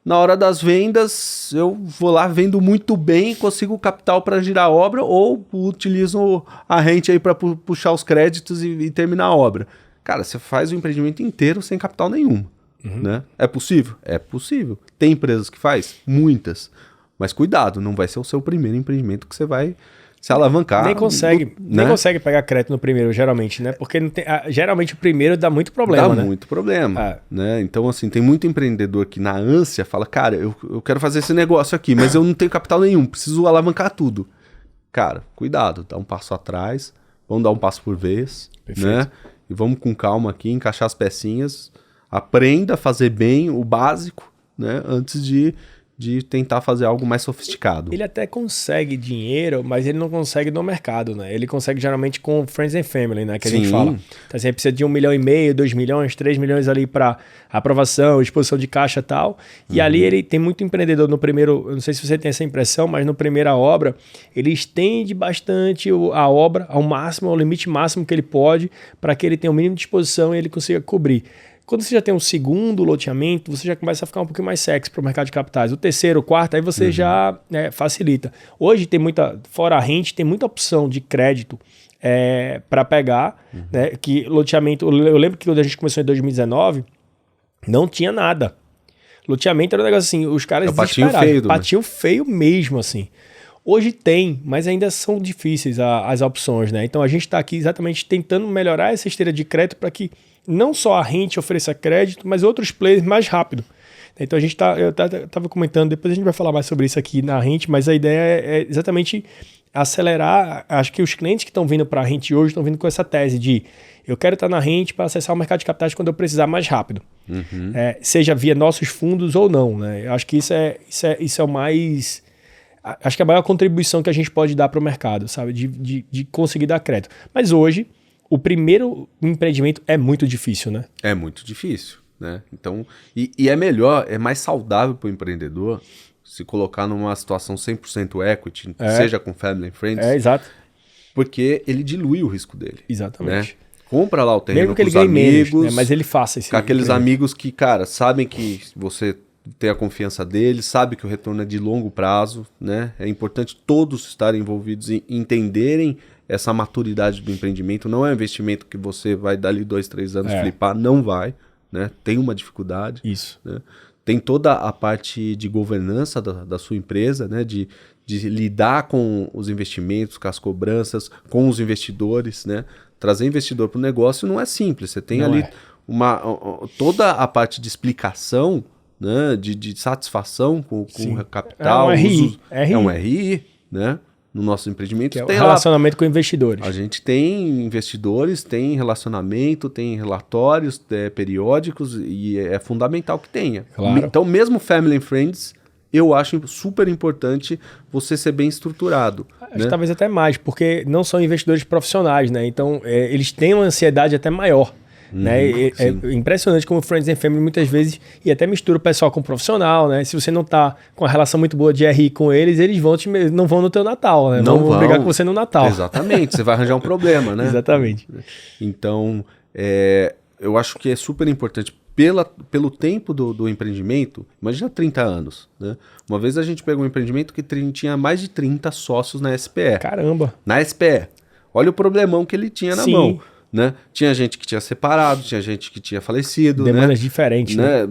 Na hora das vendas, eu vou lá, vendo muito bem, consigo capital para girar a obra ou utilizo a rente aí para puxar os créditos e terminar a obra. Cara, você faz o empreendimento inteiro sem capital nenhum. Né? É possível? É possível. Tem empresas que faz? Muitas. Mas cuidado, não vai ser o seu primeiro empreendimento que você vai se alavancar. Nem consegue pegar crédito no primeiro, geralmente, né? Porque não tem, geralmente o primeiro dá muito problema, Dá muito problema, né? Então, assim, tem muito empreendedor que na ânsia fala, cara, eu quero fazer esse negócio aqui, mas eu não tenho capital nenhum, preciso alavancar tudo. Cara, cuidado, dá um passo atrás, vamos dar um passo por vez, né? E vamos com calma aqui, encaixar as pecinhas, aprenda a fazer bem o básico, né? Antes de tentar fazer algo mais sofisticado. Ele até consegue dinheiro, mas ele não consegue no mercado, né? Ele consegue geralmente com Friends and Family, né? Que a gente fala. Então, assim, precisa de 1,5 milhão, 2 milhões, 3 milhões ali para aprovação, exposição de caixa e tal. E ali ele tem muito empreendedor no primeiro, eu não sei se você tem essa impressão, mas no primeira obra, ele estende bastante a obra ao máximo, ao limite máximo que ele pode, para que ele tenha o mínimo de exposição e ele consiga cobrir. Quando você já tem um segundo loteamento, você já começa a ficar um pouquinho mais sexy para o mercado de capitais. O terceiro, o quarto, aí você já facilita. Hoje tem fora a rente, tem muita opção de crédito para pegar. Né, que loteamento, eu lembro que quando a gente começou em 2019, não tinha nada. Loteamento era um negócio assim, os caras desesperados. Patinho feio mesmo, assim. Hoje tem, mas ainda são difíceis as opções, né? Então a gente está aqui exatamente tentando melhorar essa esteira de crédito para que não só a rente ofereça crédito, mas outros players mais rápido. Então a gente eu estava comentando, depois a gente vai falar mais sobre isso aqui na rente, mas a ideia é exatamente acelerar. Acho que os clientes que estão vindo para a rente hoje estão vindo com essa tese de eu quero estar na rente para acessar o mercado de capitais quando eu precisar mais rápido. Seja via nossos fundos ou não, né? Eu acho que isso é o mais... Acho que é a maior contribuição que a gente pode dar para o mercado, sabe? De conseguir dar crédito. Mas hoje, o primeiro empreendimento é muito difícil, né? É muito difícil, né? Então, e é melhor, é mais saudável para o empreendedor se colocar numa situação 100% equity, seja com family and friends. Exato. Porque ele dilui o risco dele. Exatamente. Né? Compra lá o terreno mesmo que com os ele ganhe amigos. Menos, né? Mas ele faça isso. Com aqueles amigos que, cara, sabem que você tem a confiança deles, sabe que o retorno é de longo prazo, né? É importante todos estarem envolvidos e entenderem essa maturidade do empreendimento. Não é um investimento que você vai dali 2, 3 anos flipar, não vai, né? Tem uma dificuldade. Isso. Né? Tem toda a parte de governança da sua empresa, né? De lidar com os investimentos, com as cobranças, com os investidores, né? Trazer investidor para o negócio não é simples. Você tem toda a parte de explicação, né, de satisfação com o capital. É um RI, né? No nosso empreendimento. Que é tem relacionamento com investidores. A gente tem investidores, tem relacionamento, tem relatórios periódicos e é fundamental que tenha. Claro. Então, mesmo Family and Friends, eu acho super importante você ser bem estruturado. Acho que talvez até mais, porque não são investidores profissionais, né? Então, eles têm uma ansiedade até maior. Né? É impressionante como Friends and Family muitas vezes e até mistura o pessoal com o profissional, né? Se você não tá com a relação muito boa de RI com eles não vão no teu Natal, né? Não vão brigar com você no Natal. Exatamente, você vai arranjar um problema, né? Exatamente. Então, eu acho que é super importante pelo tempo do empreendimento. Imagina 30 anos, né? Uma vez a gente pegou um empreendimento que tinha mais de 30 sócios na SPE. Caramba! Na SPE. Olha o problemão que ele tinha na mão. Né? Tinha gente que tinha separado, tinha gente que tinha falecido. Demandas diferentes, né?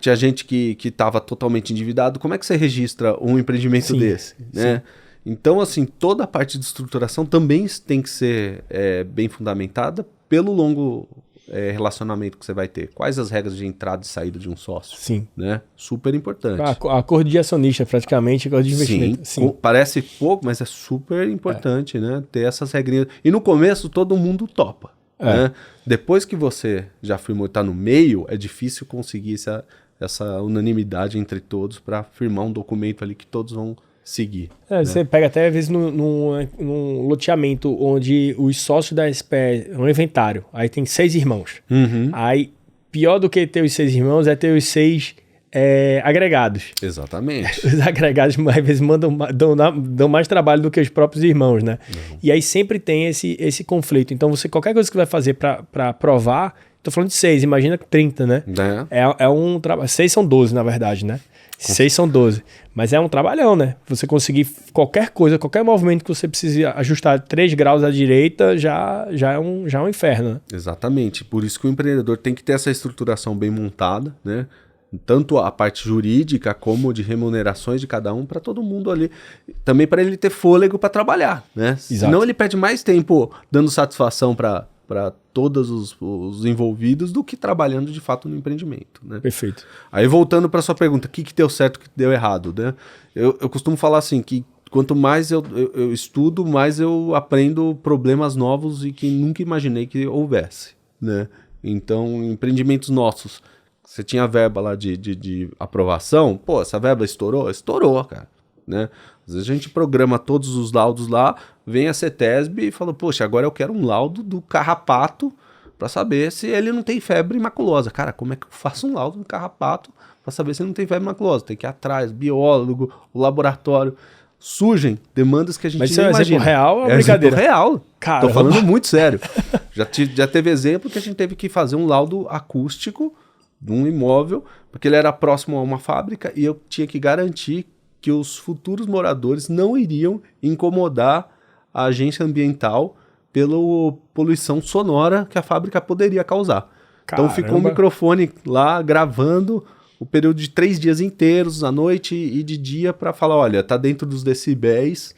Tinha gente que estava totalmente endividado. Como é que você registra um empreendimento desse? Né? Então, assim, toda a parte de estruturação também tem que ser bem fundamentada pelo longo relacionamento que você vai ter. Quais as regras de entrada e saída de um sócio? Sim. Né? Super importante. Acordo de acionista, praticamente, acordo de investimento. Sim. Parece pouco, mas é super importante, né? Ter essas regrinhas. E no começo, todo mundo topa. Né? Depois que você já firmou e está no meio, é difícil conseguir essa unanimidade entre todos para firmar um documento ali que todos vão seguir. Você pega até, às vezes, num loteamento onde os sócios da SPE, um inventário, aí tem 6 irmãos. Aí, pior do que ter os 6 irmãos é ter os 6 agregados. Exatamente. Os agregados, às vezes, dão mais trabalho do que os próprios irmãos, né? E aí sempre tem esse conflito. Então, qualquer coisa que vai fazer para provar, tô falando de 6, imagina 30, né? É um trabalho. 6 são 12, na verdade, né? 6 são 12. Mas é um trabalhão, né? Você conseguir qualquer coisa, qualquer movimento que você precise ajustar 3 graus à direita, já é um inferno, né? Exatamente. Por isso que o empreendedor tem que ter essa estruturação bem montada, né? Tanto a parte jurídica como de remunerações de cada um, para todo mundo ali. Também para ele ter fôlego para trabalhar, né? Exato. Senão ele perde mais tempo dando satisfação para todos os envolvidos do que trabalhando de fato no empreendimento, né? Perfeito. Aí voltando para sua pergunta, o que deu certo, o que deu errado, né? Eu costumo falar assim, que quanto mais eu estudo, mais eu aprendo problemas novos e que nunca imaginei que houvesse, né? Então, empreendimentos nossos, você tinha verba lá de aprovação, pô, essa verba estourou? Estourou, cara, né? Às vezes a gente programa todos os laudos lá, vem a CETESB e fala, poxa, agora eu quero um laudo do carrapato para saber se ele não tem febre maculosa. Cara, como é que eu faço um laudo do carrapato para saber se ele não tem febre maculosa? Tem que ir atrás, biólogo, o laboratório. Surgem demandas que a gente nem imagina. Mas isso é exemplo real ou brincadeira? Real. Caramba. Tô falando muito sério. Já teve exemplo que a gente teve que fazer um laudo acústico de um imóvel, porque ele era próximo a uma fábrica e eu tinha que garantir que os futuros moradores não iriam incomodar a agência ambiental pela poluição sonora que a fábrica poderia causar. Caramba. Então ficou um microfone lá gravando o período de 3 dias inteiros, à noite e de dia, para falar, olha, tá dentro dos decibéis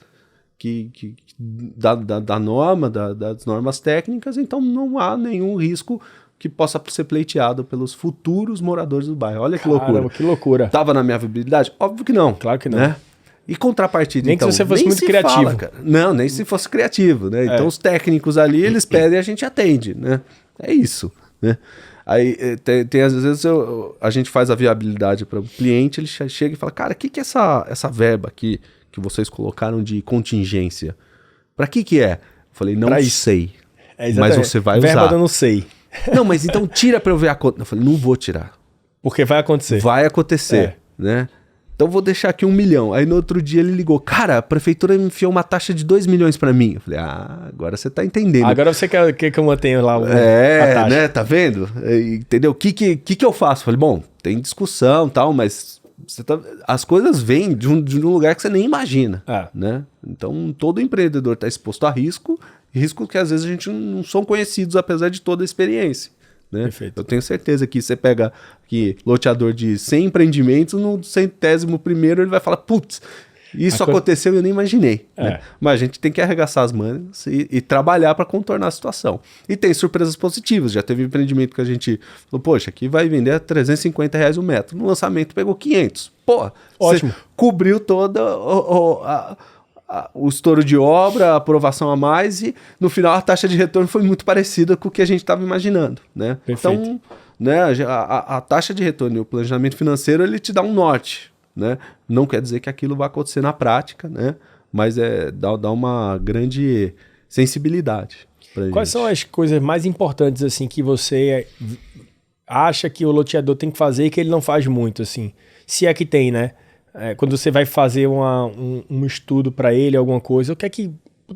da norma, das normas técnicas, então não há nenhum risco que possa ser pleiteado pelos futuros moradores do bairro. Olha que loucura. Caramba, que loucura. Tava na minha viabilidade? Óbvio que não. Claro que não. Né? E contrapartida, nem então? Nem que você fosse muito criativo. Fala, não, nem se fosse criativo, né? Então os técnicos ali, eles pedem e a gente atende, né? É isso, né? Aí tem às vezes a gente faz a viabilidade para o cliente, ele chega e fala, cara, o que é essa verba aqui que vocês colocaram de contingência? Para que é? Eu falei, não sei, mas você vai usar. Verba eu não sei. Não, mas então tira para eu ver a conta. Eu falei, não vou tirar. Porque vai acontecer. Vai acontecer, né? Então vou deixar aqui 1 milhão. Aí no outro dia ele ligou, cara, a prefeitura me enfiou uma taxa de 2 milhões para mim. Eu falei, agora você tá entendendo. Agora você quer que eu mantenha lá a taxa. Né? Tá vendo? Entendeu? O que eu faço? Eu falei, bom, tem discussão e tal, mas as coisas vêm de um lugar que você nem imagina, né? Então todo empreendedor está exposto a risco que às vezes a gente não são conhecidos apesar de toda a experiência, né? Perfeito. Eu tenho certeza que você pega aqui loteador de 100 empreendimentos, no 100º ele vai falar, putz, isso aconteceu e eu nem imaginei, né? Mas a gente tem que arregaçar as mangas e trabalhar para contornar a situação. E tem surpresas positivas. Já teve empreendimento que a gente falou, poxa, aqui vai vender a R$350 o metro. No lançamento pegou 500. Pô, ótimo. Você cobriu toda o estouro de obra, a aprovação a mais, e no final a taxa de retorno foi muito parecida com o que a gente estava imaginando, né? Perfeito. Então, né, a taxa de retorno e o planejamento financeiro, ele te dá um norte, né? Não quer dizer que aquilo vai acontecer na prática, né? Mas dá uma grande sensibilidade pra gente. Quais são as coisas mais importantes assim que você acha que o loteador tem que fazer e que ele não faz muito, assim? Se é que tem, né? Quando você vai fazer um estudo para ele, alguma coisa, o que é que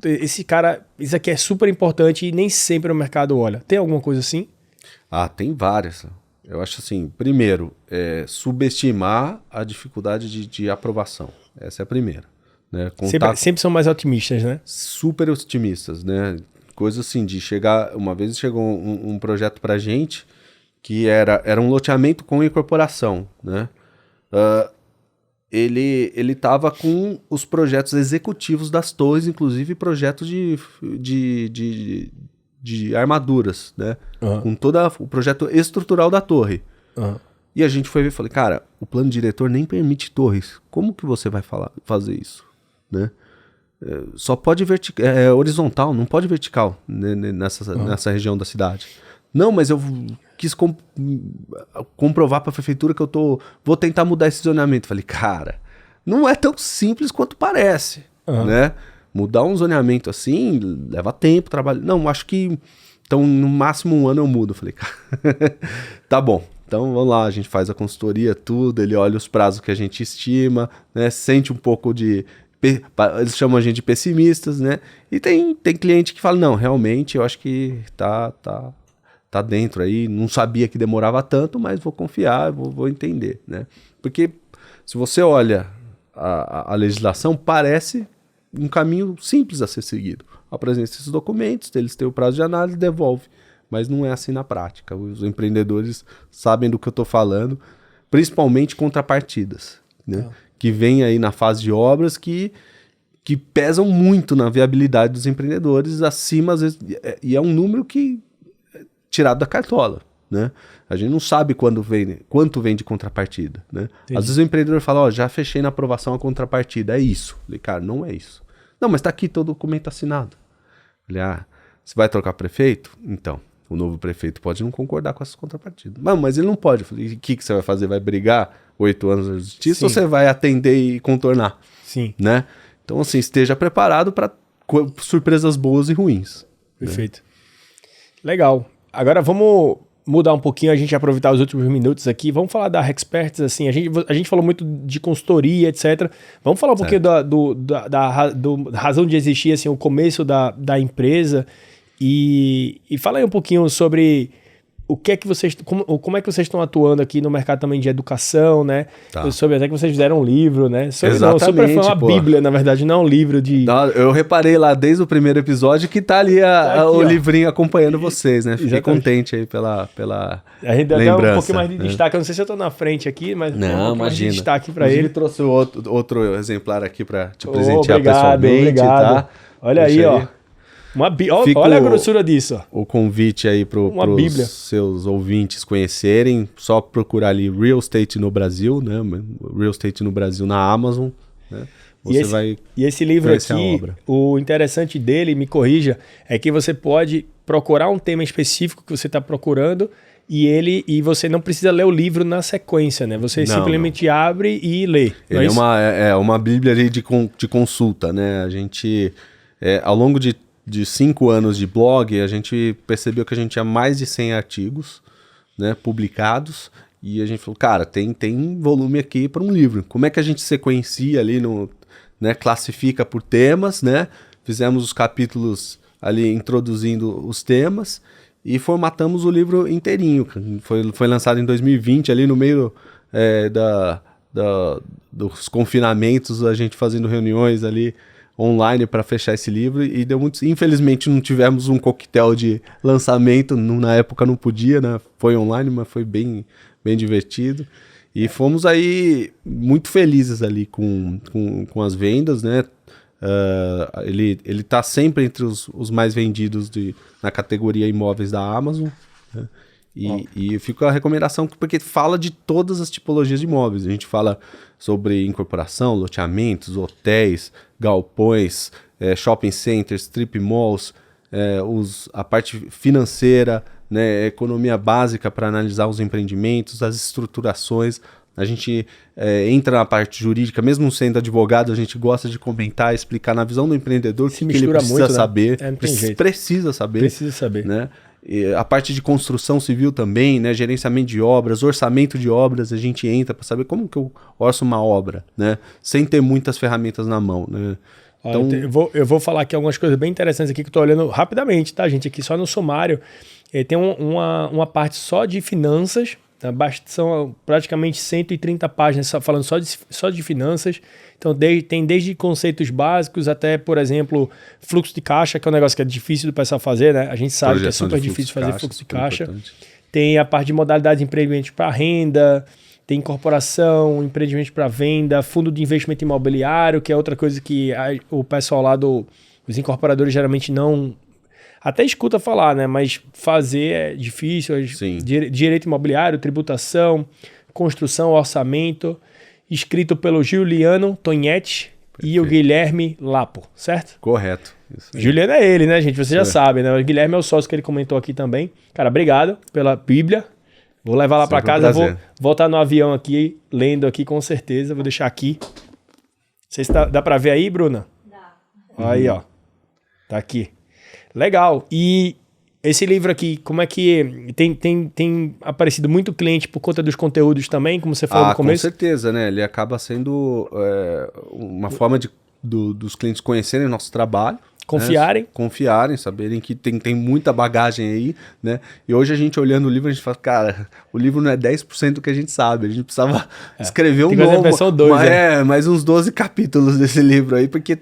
esse cara, isso aqui é super importante e nem sempre o mercado olha. Tem alguma coisa assim? Tem várias. Eu acho assim, primeiro, subestimar a dificuldade de aprovação. Essa é a primeira. Né? Sempre são mais otimistas, né? Super otimistas, né? Coisa assim, de chegar... Uma vez chegou um projeto pra gente que era um loteamento com incorporação, né? Ele estava com os projetos executivos das torres, inclusive projetos de armaduras, né? Com todo o projeto estrutural da torre. E a gente foi ver e falei, cara, o plano diretor nem permite torres. Como que você vai fazer isso? Né? Só pode horizontal, não pode vertical, né, nessa região da cidade. Não, mas eu quis comprovar para a prefeitura que vou tentar mudar esse zoneamento. Falei, cara, não é tão simples quanto parece, né? Mudar um zoneamento assim leva tempo, trabalho. Não, acho que então no máximo 1 ano eu mudo. Eu falei, cara, tá bom. Então vamos lá, a gente faz a consultoria, tudo, ele olha os prazos que a gente estima, né? Sente um pouco de... Eles chamam a gente de pessimistas, né? E tem cliente que fala, não, realmente eu acho que tá dentro aí, não sabia que demorava tanto, mas vou confiar, vou entender, né? Porque se você olha a legislação, parece um caminho simples a ser seguido. Apresenta esses documentos, eles têm o prazo de análise, devolve. Mas não é assim na prática. Os empreendedores sabem do que eu estou falando, principalmente contrapartidas, né? Que vem aí na fase de obras que pesam muito na viabilidade dos empreendedores, acima, às vezes, e é um número que é tirado da cartola, né? A gente não sabe quanto vem de contrapartida, né? Às vezes o empreendedor fala, já fechei na aprovação a contrapartida, é isso. Eu falei, cara, não é isso. Não, mas está aqui todo o documento assinado. Eu falei, você vai trocar prefeito? Então, o novo prefeito pode não concordar com essas contrapartidas. Mas ele não pode. Eu falei, o que você vai fazer? Vai brigar 8 anos na justiça? Sim. Ou você vai atender e contornar? Sim. Né? Então, assim, esteja preparado para surpresas boas e ruins. Perfeito. Né? Legal. Agora vamos mudar um pouquinho, a gente aproveitar os últimos minutos aqui. Vamos falar da Hexperts, assim, a gente falou muito de consultoria, etc. Vamos falar um pouquinho da razão de existir, assim, o começo da empresa e fala aí um pouquinho sobre o que é que vocês, como é que vocês estão atuando aqui no mercado também de educação, né? Eu soube até que vocês fizeram um livro, né? Exatamente, foi uma bíblia, na verdade, não é um livro de... Não, eu reparei lá desde o primeiro episódio que tá ali o livrinho acompanhando vocês, né? Fiquei contente aí pela a gente deu lembrança, até um pouquinho mais de destaque, eu não sei se eu tô na frente aqui, mas não, imagina. De destaque para ele. Trouxe outro exemplar aqui para te presentear pessoalmente, obrigado. Tá? Olha aí, ó. Olha a grossura disso. O convite aí para os seus ouvintes conhecerem, só procurar ali Real Estate no Brasil, né? Real Estate no Brasil na Amazon, né? E esse livro aqui, o interessante dele, me corrija, é que você pode procurar um tema específico que você está procurando e você não precisa ler o livro na sequência, né? Você simplesmente abre e lê. Ele é uma bíblia ali de consulta, né? A gente, ao longo de 5 anos de blog, a gente percebeu que a gente tinha mais de 100 artigos, né, publicados, e a gente falou, cara, tem volume aqui para um livro. Como é que a gente sequencia ali, né, classifica por temas, né? Fizemos os capítulos ali introduzindo os temas e formatamos o livro inteirinho. Foi lançado em 2020, ali no meio dos confinamentos, a gente fazendo reuniões ali online para fechar esse livro e deu muito. Infelizmente não tivemos um coquetel de lançamento, na época não podia, né? Foi online, mas foi bem divertido. E fomos aí muito felizes ali com as vendas, né? Ele tá sempre entre os mais vendidos na categoria imóveis da Amazon, né? E fica a recomendação porque fala de todas as tipologias de imóveis. A gente fala sobre incorporação, loteamentos, hotéis, galpões, shopping centers, strip malls, a parte financeira, né, economia básica para analisar os empreendimentos, as estruturações. A gente entra na parte jurídica, mesmo sendo advogado, a gente gosta de comentar, explicar na visão do empreendedor o que ele precisa muito, saber. Né? Precisa saber. Né? E a parte de construção civil também, né? Gerenciamento de obras, orçamento de obras, a gente entra para saber como que eu orço uma obra, né? Sem ter muitas ferramentas na mão, né? Então... Eu vou falar aqui algumas coisas bem interessantes aqui que eu estou olhando rapidamente, tá, gente? Aqui só no sumário. Tem uma parte só de finanças, tá? São praticamente 130 páginas falando só de finanças. Então tem desde conceitos básicos até, por exemplo, fluxo de caixa, que é um negócio que é difícil do pessoal fazer, né? A gente sabe que é super difícil fazer fluxo de caixa. Importante. Tem a parte de modalidade de empreendimento para renda, tem incorporação, empreendimento para venda, fundo de investimento imobiliário, que é outra coisa que o pessoal lá os incorporadores geralmente não... Até escuta falar, né? Mas fazer é difícil. Direito imobiliário, tributação, construção, orçamento... Escrito pelo Juliano Tonhetti e o Guilherme Lapo, certo? Correto. Juliano é ele, né, gente? Você já sabe, né? O Guilherme é o sócio que ele comentou aqui também. Cara, obrigado pela Bíblia. Vou levar lá para casa, vou voltar no avião aqui, lendo aqui com certeza. Vou deixar aqui Dá para ver aí, Bruna? Dá. Aí, ó. Tá aqui. Legal. E esse livro aqui, como é que tem aparecido muito cliente por conta dos conteúdos também, como você falou no começo? Com certeza, né? Ele acaba sendo uma forma dos clientes conhecerem o nosso trabalho. Confiarem. Né? Confiarem, saberem que tem muita bagagem aí, né? E hoje a gente olhando o livro, a gente fala, cara, o livro não é 10% do que a gente sabe. A gente precisava escrever um novo. Mais uns 12 capítulos desse livro aí, porque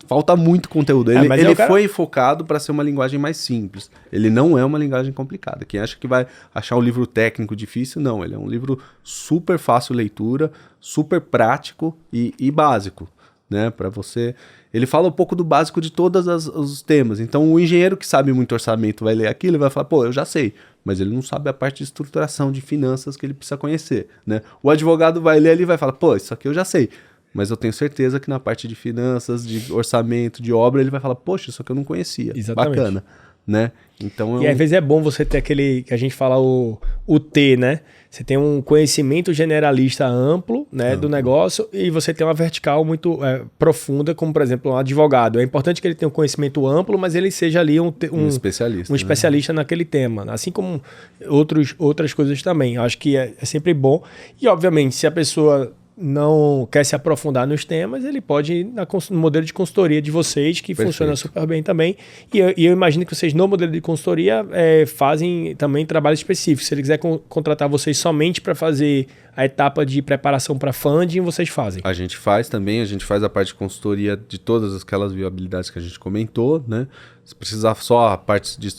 falta muito conteúdo. Ele foi focado para ser uma linguagem mais simples. Ele não é uma linguagem complicada. Quem acha que vai achar um livro técnico difícil, não. Ele é um livro super fácil leitura, super prático e básico, né? Para você... Ele fala um pouco do básico de todos os temas. Então, o engenheiro que sabe muito orçamento vai ler aquilo e vai falar, pô, eu já sei. Mas ele não sabe a parte de estruturação, de finanças que ele precisa conhecer, né? O advogado vai ler ali e vai falar, pô, isso aqui eu já sei. Mas eu tenho certeza que na parte de finanças, de orçamento, de obra, ele vai falar, poxa, isso aqui eu não conhecia. Exatamente. Bacana, né? Então, às vezes é bom você ter aquele que a gente fala o T, né? Você tem um conhecimento generalista amplo, né, do negócio, e você tem uma vertical muito profunda, como, por exemplo, um advogado. É importante que ele tenha um conhecimento amplo, mas ele seja ali um especialista, especialista naquele tema, assim como outras coisas também. Eu acho que é sempre bom. E, obviamente, se a pessoa não quer se aprofundar nos temas, ele pode ir no modelo de consultoria de vocês, que funciona super bem também. E eu imagino que vocês, no modelo de consultoria, fazem também trabalhos específicos. Se ele quiser contratar vocês somente para fazer a etapa de preparação para funding, vocês fazem. A gente faz também, a gente faz a parte de consultoria de todas aquelas viabilidades que a gente comentou, né? Se precisar só a parte de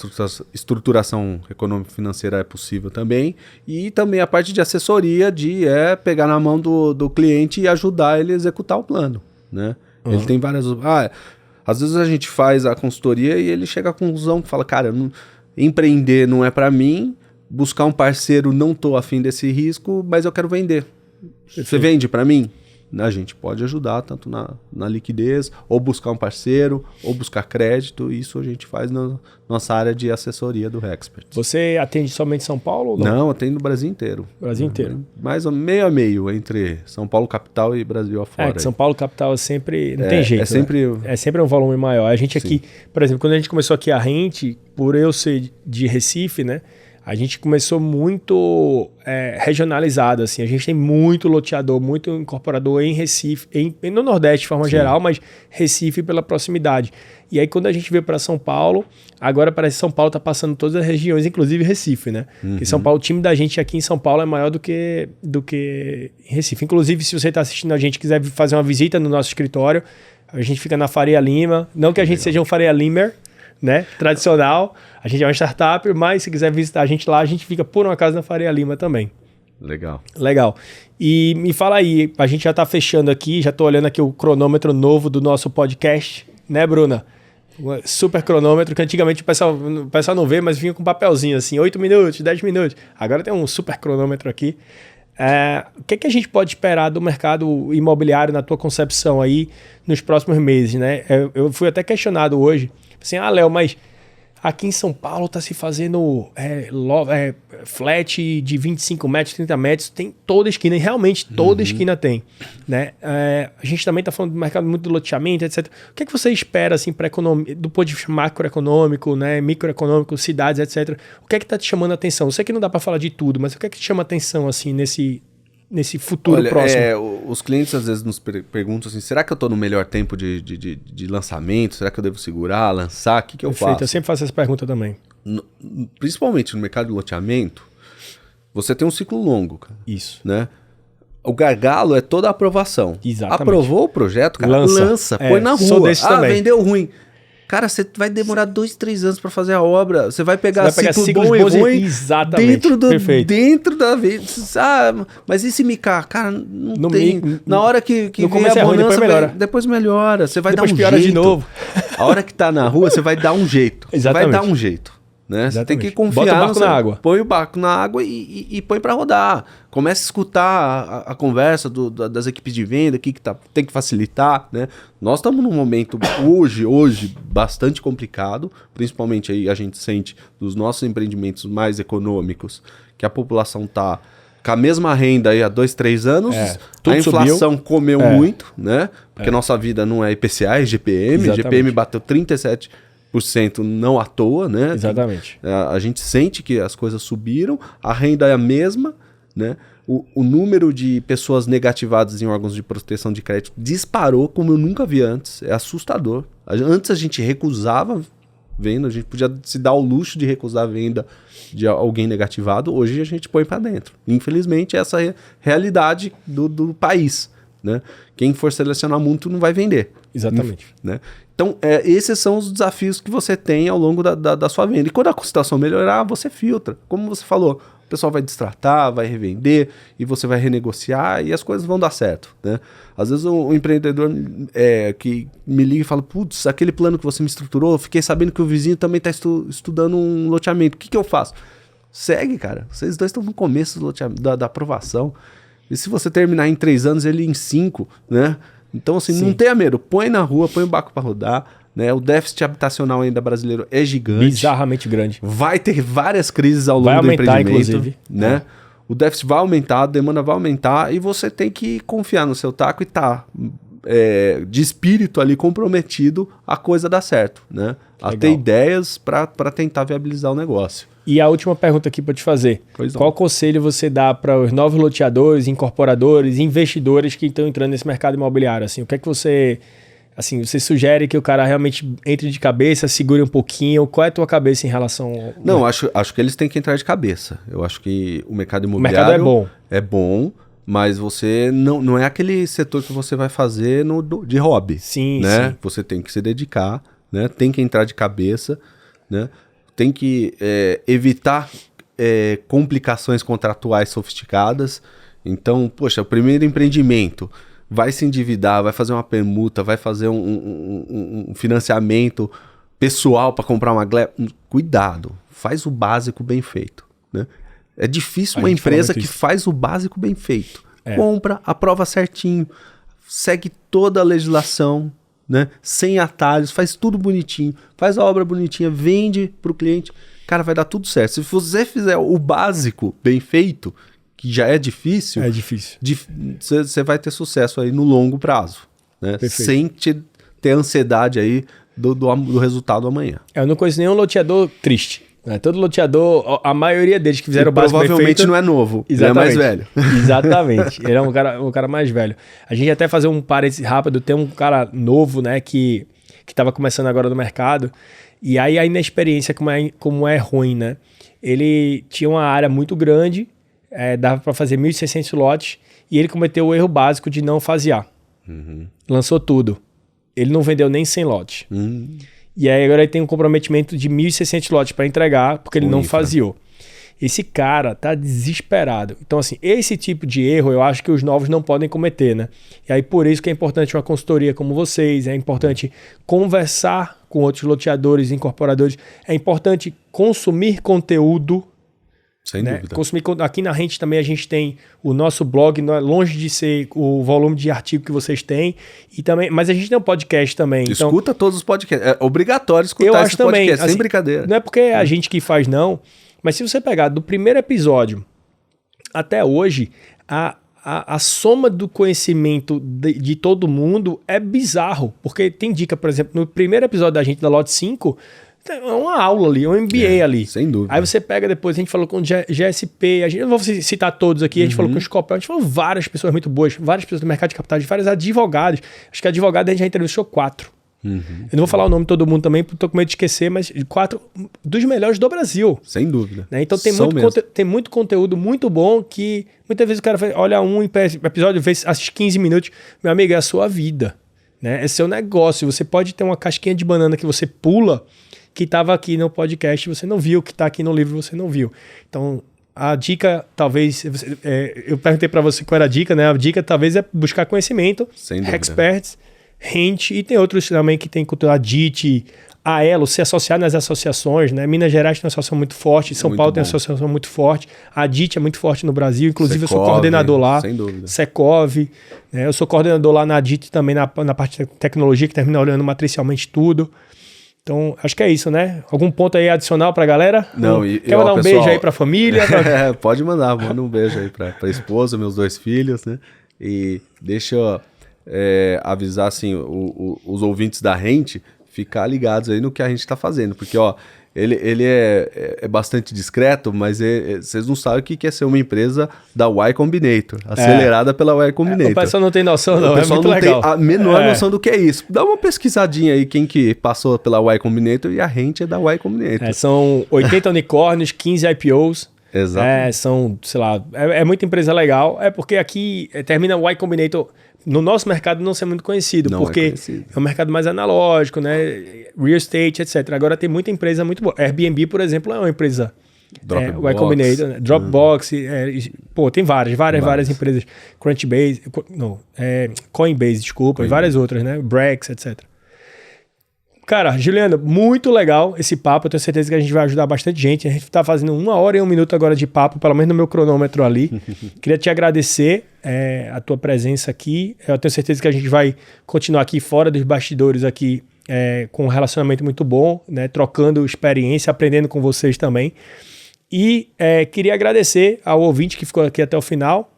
estruturação econômico-financeira é possível também. E também a parte de assessoria, de pegar na mão do cliente e ajudar ele a executar o plano, né? Ele tem várias... às vezes a gente faz a consultoria e ele chega à conclusão que fala, cara, empreender não é para mim, buscar um parceiro, não tô afim desse risco, mas eu quero vender. Você vende para mim? A gente pode ajudar tanto na liquidez, ou buscar um parceiro, ou buscar crédito. Isso a gente faz na nossa área de assessoria do Rexpert. Você atende somente São Paulo ou não? Não, atendo no Brasil inteiro. Brasil inteiro. Mais ou meio a meio entre São Paulo capital e Brasil afora. São Paulo capital sempre... Não tem jeito, né? É sempre um volume maior. A gente aqui, por exemplo, quando a gente começou aqui a Rente, por eu ser de Recife, né? A gente começou muito regionalizado, assim. A gente tem muito loteador, muito incorporador em Recife, no Nordeste de forma geral, mas Recife pela proximidade. E aí quando a gente veio para São Paulo, agora parece que São Paulo está passando todas as regiões, inclusive Recife, né? Porque São Paulo, o time da gente aqui em São Paulo é maior do que em Recife. Inclusive, se você está assistindo a gente e quiser fazer uma visita no nosso escritório, a gente fica na Faria Lima. Não que a gente seja um Faria Limer, né? Tradicional. A gente é uma startup, mas se quiser visitar a gente lá, a gente fica por uma casa na Faria Lima também. Legal. E me fala aí, a gente já tá fechando aqui, já tô olhando aqui o cronômetro novo do nosso podcast, né, Bruna? Super cronômetro, que antigamente o pessoal não vê, mas vinha com papelzinho assim, 8 minutos, 10 minutos. Agora tem um super cronômetro aqui. O que a gente pode esperar do mercado imobiliário na tua concepção aí nos próximos meses, né? Eu fui até questionado hoje, assim, Léo, mas aqui em São Paulo está se fazendo flat de 25 metros, 30 metros, tem toda esquina, e realmente toda esquina tem, né? A gente também está falando do mercado muito do loteamento, etc. O que você espera, assim, para economia, do ponto de vista macroeconômico, né, microeconômico, cidades, etc. O que está te chamando a atenção? Eu sei que não dá para falar de tudo, mas o que te chama a atenção, assim, nesse futuro próximo? Os clientes às vezes nos perguntam assim, será que eu estou no melhor tempo de lançamento? Será que eu devo segurar, lançar? O que eu faço? Eu sempre faço essa pergunta também. Principalmente no mercado de loteamento, você tem um ciclo longo. Cara, isso. Né? O gargalo é toda a aprovação. Exatamente. Aprovou o projeto, cara, lança põe na rua. Vendeu ruim. Cara, você vai demorar 2, 3 anos para fazer a obra. Você vai pegar ciclo bom e ruim dentro da vez. Mas e se micar? Cara, não tem. Na hora que vem a bonança, depois melhora. Você vai depois dar um piora jeito. De novo. A hora que tá na rua, você vai dar um jeito. Exatamente. Você vai dar um jeito. Né? Você tem que confiar. Bota o barco na água. Põe o barco na água e põe para rodar. Comece a escutar a conversa das equipes de venda, o que tem que facilitar. Né? Nós estamos num momento hoje bastante complicado, principalmente aí a gente sente dos nossos empreendimentos mais econômicos, que a população está com a mesma renda aí há 2, 3 anos, tudo a inflação subiu. comeu muito, né? Porque nossa vida não é IPCA, é GPM. Exatamente. GPM bateu 37% não à toa, né? Exatamente. A gente sente que as coisas subiram, a renda é a mesma, né? O número de pessoas negativadas em órgãos de proteção de crédito disparou como eu nunca vi antes. É assustador. Antes a gente recusava venda, a gente podia se dar o luxo de recusar a venda de alguém negativado. Hoje a gente põe para dentro. Infelizmente, essa é a realidade do país, né? Quem for selecionar muito não vai vender. Exatamente. Né? Então, esses são os desafios que você tem ao longo da sua venda. E quando a situação melhorar, você filtra. Como você falou, o pessoal vai destratar, vai revender e você vai renegociar e as coisas vão dar certo, né? Às vezes o empreendedor que me liga e fala, putz, aquele plano que você me estruturou, eu fiquei sabendo que o vizinho também está estudando um loteamento. O que eu faço? Segue, cara. Vocês dois estão no começo da aprovação. E se você terminar em 3 anos, ele em 5, né? Então, assim, não tenha medo. Põe na rua, põe o barco para rodar. Né? O déficit habitacional ainda brasileiro é gigante. Bizarramente grande. Vai ter várias crises ao longo do empreendimento. Inclusive. Né? O déficit vai aumentar, a demanda vai aumentar e você tem que confiar no seu taco e estar de espírito ali comprometido a coisa dar certo. Né? A ter ideias para tentar viabilizar o negócio. E a última pergunta aqui para te fazer. Qual conselho você dá para os novos loteadores, incorporadores, investidores que estão entrando nesse mercado imobiliário? Assim, o que é que você sugere que o cara realmente entre de cabeça, segure um pouquinho? Qual é a tua cabeça em relação ao... Não, acho que eles têm que entrar de cabeça. Eu acho que o mercado imobiliário é bom, mas você não é aquele setor que você vai fazer de hobby. Sim, né? sim. Você tem que se dedicar, né? Tem que entrar de cabeça, né? Tem que evitar complicações contratuais sofisticadas. Então, poxa, o primeiro empreendimento... vai se endividar, vai fazer uma permuta, vai fazer um financiamento pessoal para comprar uma gleba. Cuidado, faz o básico bem feito. Né? É difícil uma empresa que faz o básico bem feito. Compra, aprova certinho, segue toda a legislação, né? Sem atalhos, faz tudo bonitinho, faz a obra bonitinha, vende para o cliente. Cara, vai dar tudo certo. Se você fizer o básico bem feito, que já é difícil, você vai ter sucesso aí no longo prazo, né? Sem ter ansiedade aí do resultado amanhã. Eu não conheço nenhum loteador triste. Né? Todo loteador, a maioria deles que fizeram o básico provavelmente perfeito, não é novo, exatamente, ele é mais velho. Exatamente, ele é um cara mais velho. A gente até fazer um parênteses rápido, tem um cara novo, né, que estava começando agora no mercado, e aí a inexperiência como é ruim, né? Ele tinha uma área muito grande, dava para fazer 1.600 lotes e ele cometeu o erro básico de não fasear. Lançou tudo. Ele não vendeu nem 100 lotes. E aí agora ele tem um comprometimento de 1.600 lotes para entregar porque ele não faseou. Esse cara tá desesperado. Então, assim, esse tipo de erro eu acho que os novos não podem cometer, né? E aí por isso que é importante uma consultoria como vocês, é importante conversar com outros loteadores, incorporadores, é importante consumir conteúdo. Sem dúvida. Aqui na Rente também a gente tem o nosso blog, não é longe de ser o volume de artigo que vocês têm, e também, mas a gente tem um podcast também. Escuta todos os podcasts. É obrigatório escutar esse podcast, sem brincadeira. Não é porque é a gente que faz, não, mas se você pegar do primeiro episódio até hoje, a soma do conhecimento de todo mundo é bizarro, porque tem dica, por exemplo, no primeiro episódio da gente da Lote 5, é uma aula ali, um MBA ali. Sem dúvida. Aí você pega depois, a gente falou com o GSP, eu não vou citar todos aqui, a gente falou com o Scopel, a gente falou várias pessoas muito boas, várias pessoas do mercado de capitais, vários advogados. Acho que advogado a gente já entrevistou 4. Eu não vou falar o nome de todo mundo também, porque tô com medo de esquecer, mas 4 dos melhores do Brasil. Sem dúvida. Né? Então tem muito conteúdo muito bom que muitas vezes o cara olha um episódio, assiste 15 minutos. Meu amigo, é a sua vida. Né? É seu negócio. Você pode ter uma casquinha de banana que você pula, que estava aqui no podcast você não viu, que está aqui no livro você não viu. Então, a dica, talvez... eu perguntei para você qual era a dica, né? A dica, talvez, é buscar conhecimento. Sem dúvida. Experts, Rente, e tem outros também que tem cultura, a DIT, a Elo, se associar nas associações, né? Minas Gerais tem uma associação muito forte, São Paulo tem uma associação muito forte, a DIT é muito forte no Brasil, inclusive eu sou coordenador lá. Sem dúvida. Secov, né? Eu sou coordenador lá na DIT também, na parte de tecnologia, que termina olhando matricialmente tudo. Então, acho que é isso, né? Algum ponto aí adicional pra galera? Não, quer mandar um beijo aí pra família? Pode mandar, manda um beijo aí pra esposa, meus 2 filhos, né? E deixa eu avisar, assim, os ouvintes da Rente ficar ligados aí no que a gente tá fazendo, porque, ó, ele é bastante discreto, mas vocês não sabem o que é ser uma empresa da Y Combinator, acelerada pela Y Combinator. O pessoal não tem noção, não. O pessoal muito não legal. tem a menor noção do que é isso. Dá uma pesquisadinha aí, quem que passou pela Y Combinator, e a Rente é da Y Combinator. São 80 unicórnios, 15 IPOs. Exato. São, sei lá, é muita empresa legal. É porque aqui termina o Y Combinator. No nosso mercado não ser muito conhecido, Não porque é um mercado mais analógico, né? Real estate, etc. Agora tem muita empresa muito boa. Airbnb, por exemplo, é uma empresa Y Combinator, né? Dropbox, tem várias empresas. Crunchbase, Coinbase, desculpa, e várias outras, né? Brex, etc. Cara, Juliano, muito legal esse papo. Eu tenho certeza que a gente vai ajudar bastante gente. A gente tá fazendo 1 hora e 1 minuto agora de papo, pelo menos no meu cronômetro ali. Queria te agradecer a tua presença aqui. Eu tenho certeza que a gente vai continuar aqui fora dos bastidores aqui com um relacionamento muito bom, né? Trocando experiência, aprendendo com vocês também. E queria agradecer ao ouvinte que ficou aqui até o final.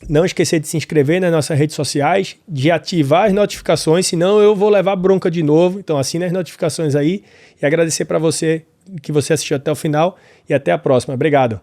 Não esquecer de se inscrever nas nossas redes sociais, de ativar as notificações, senão eu vou levar bronca de novo. Então assina as notificações aí e agradecer para você que você assistiu até o final e até a próxima. Obrigado.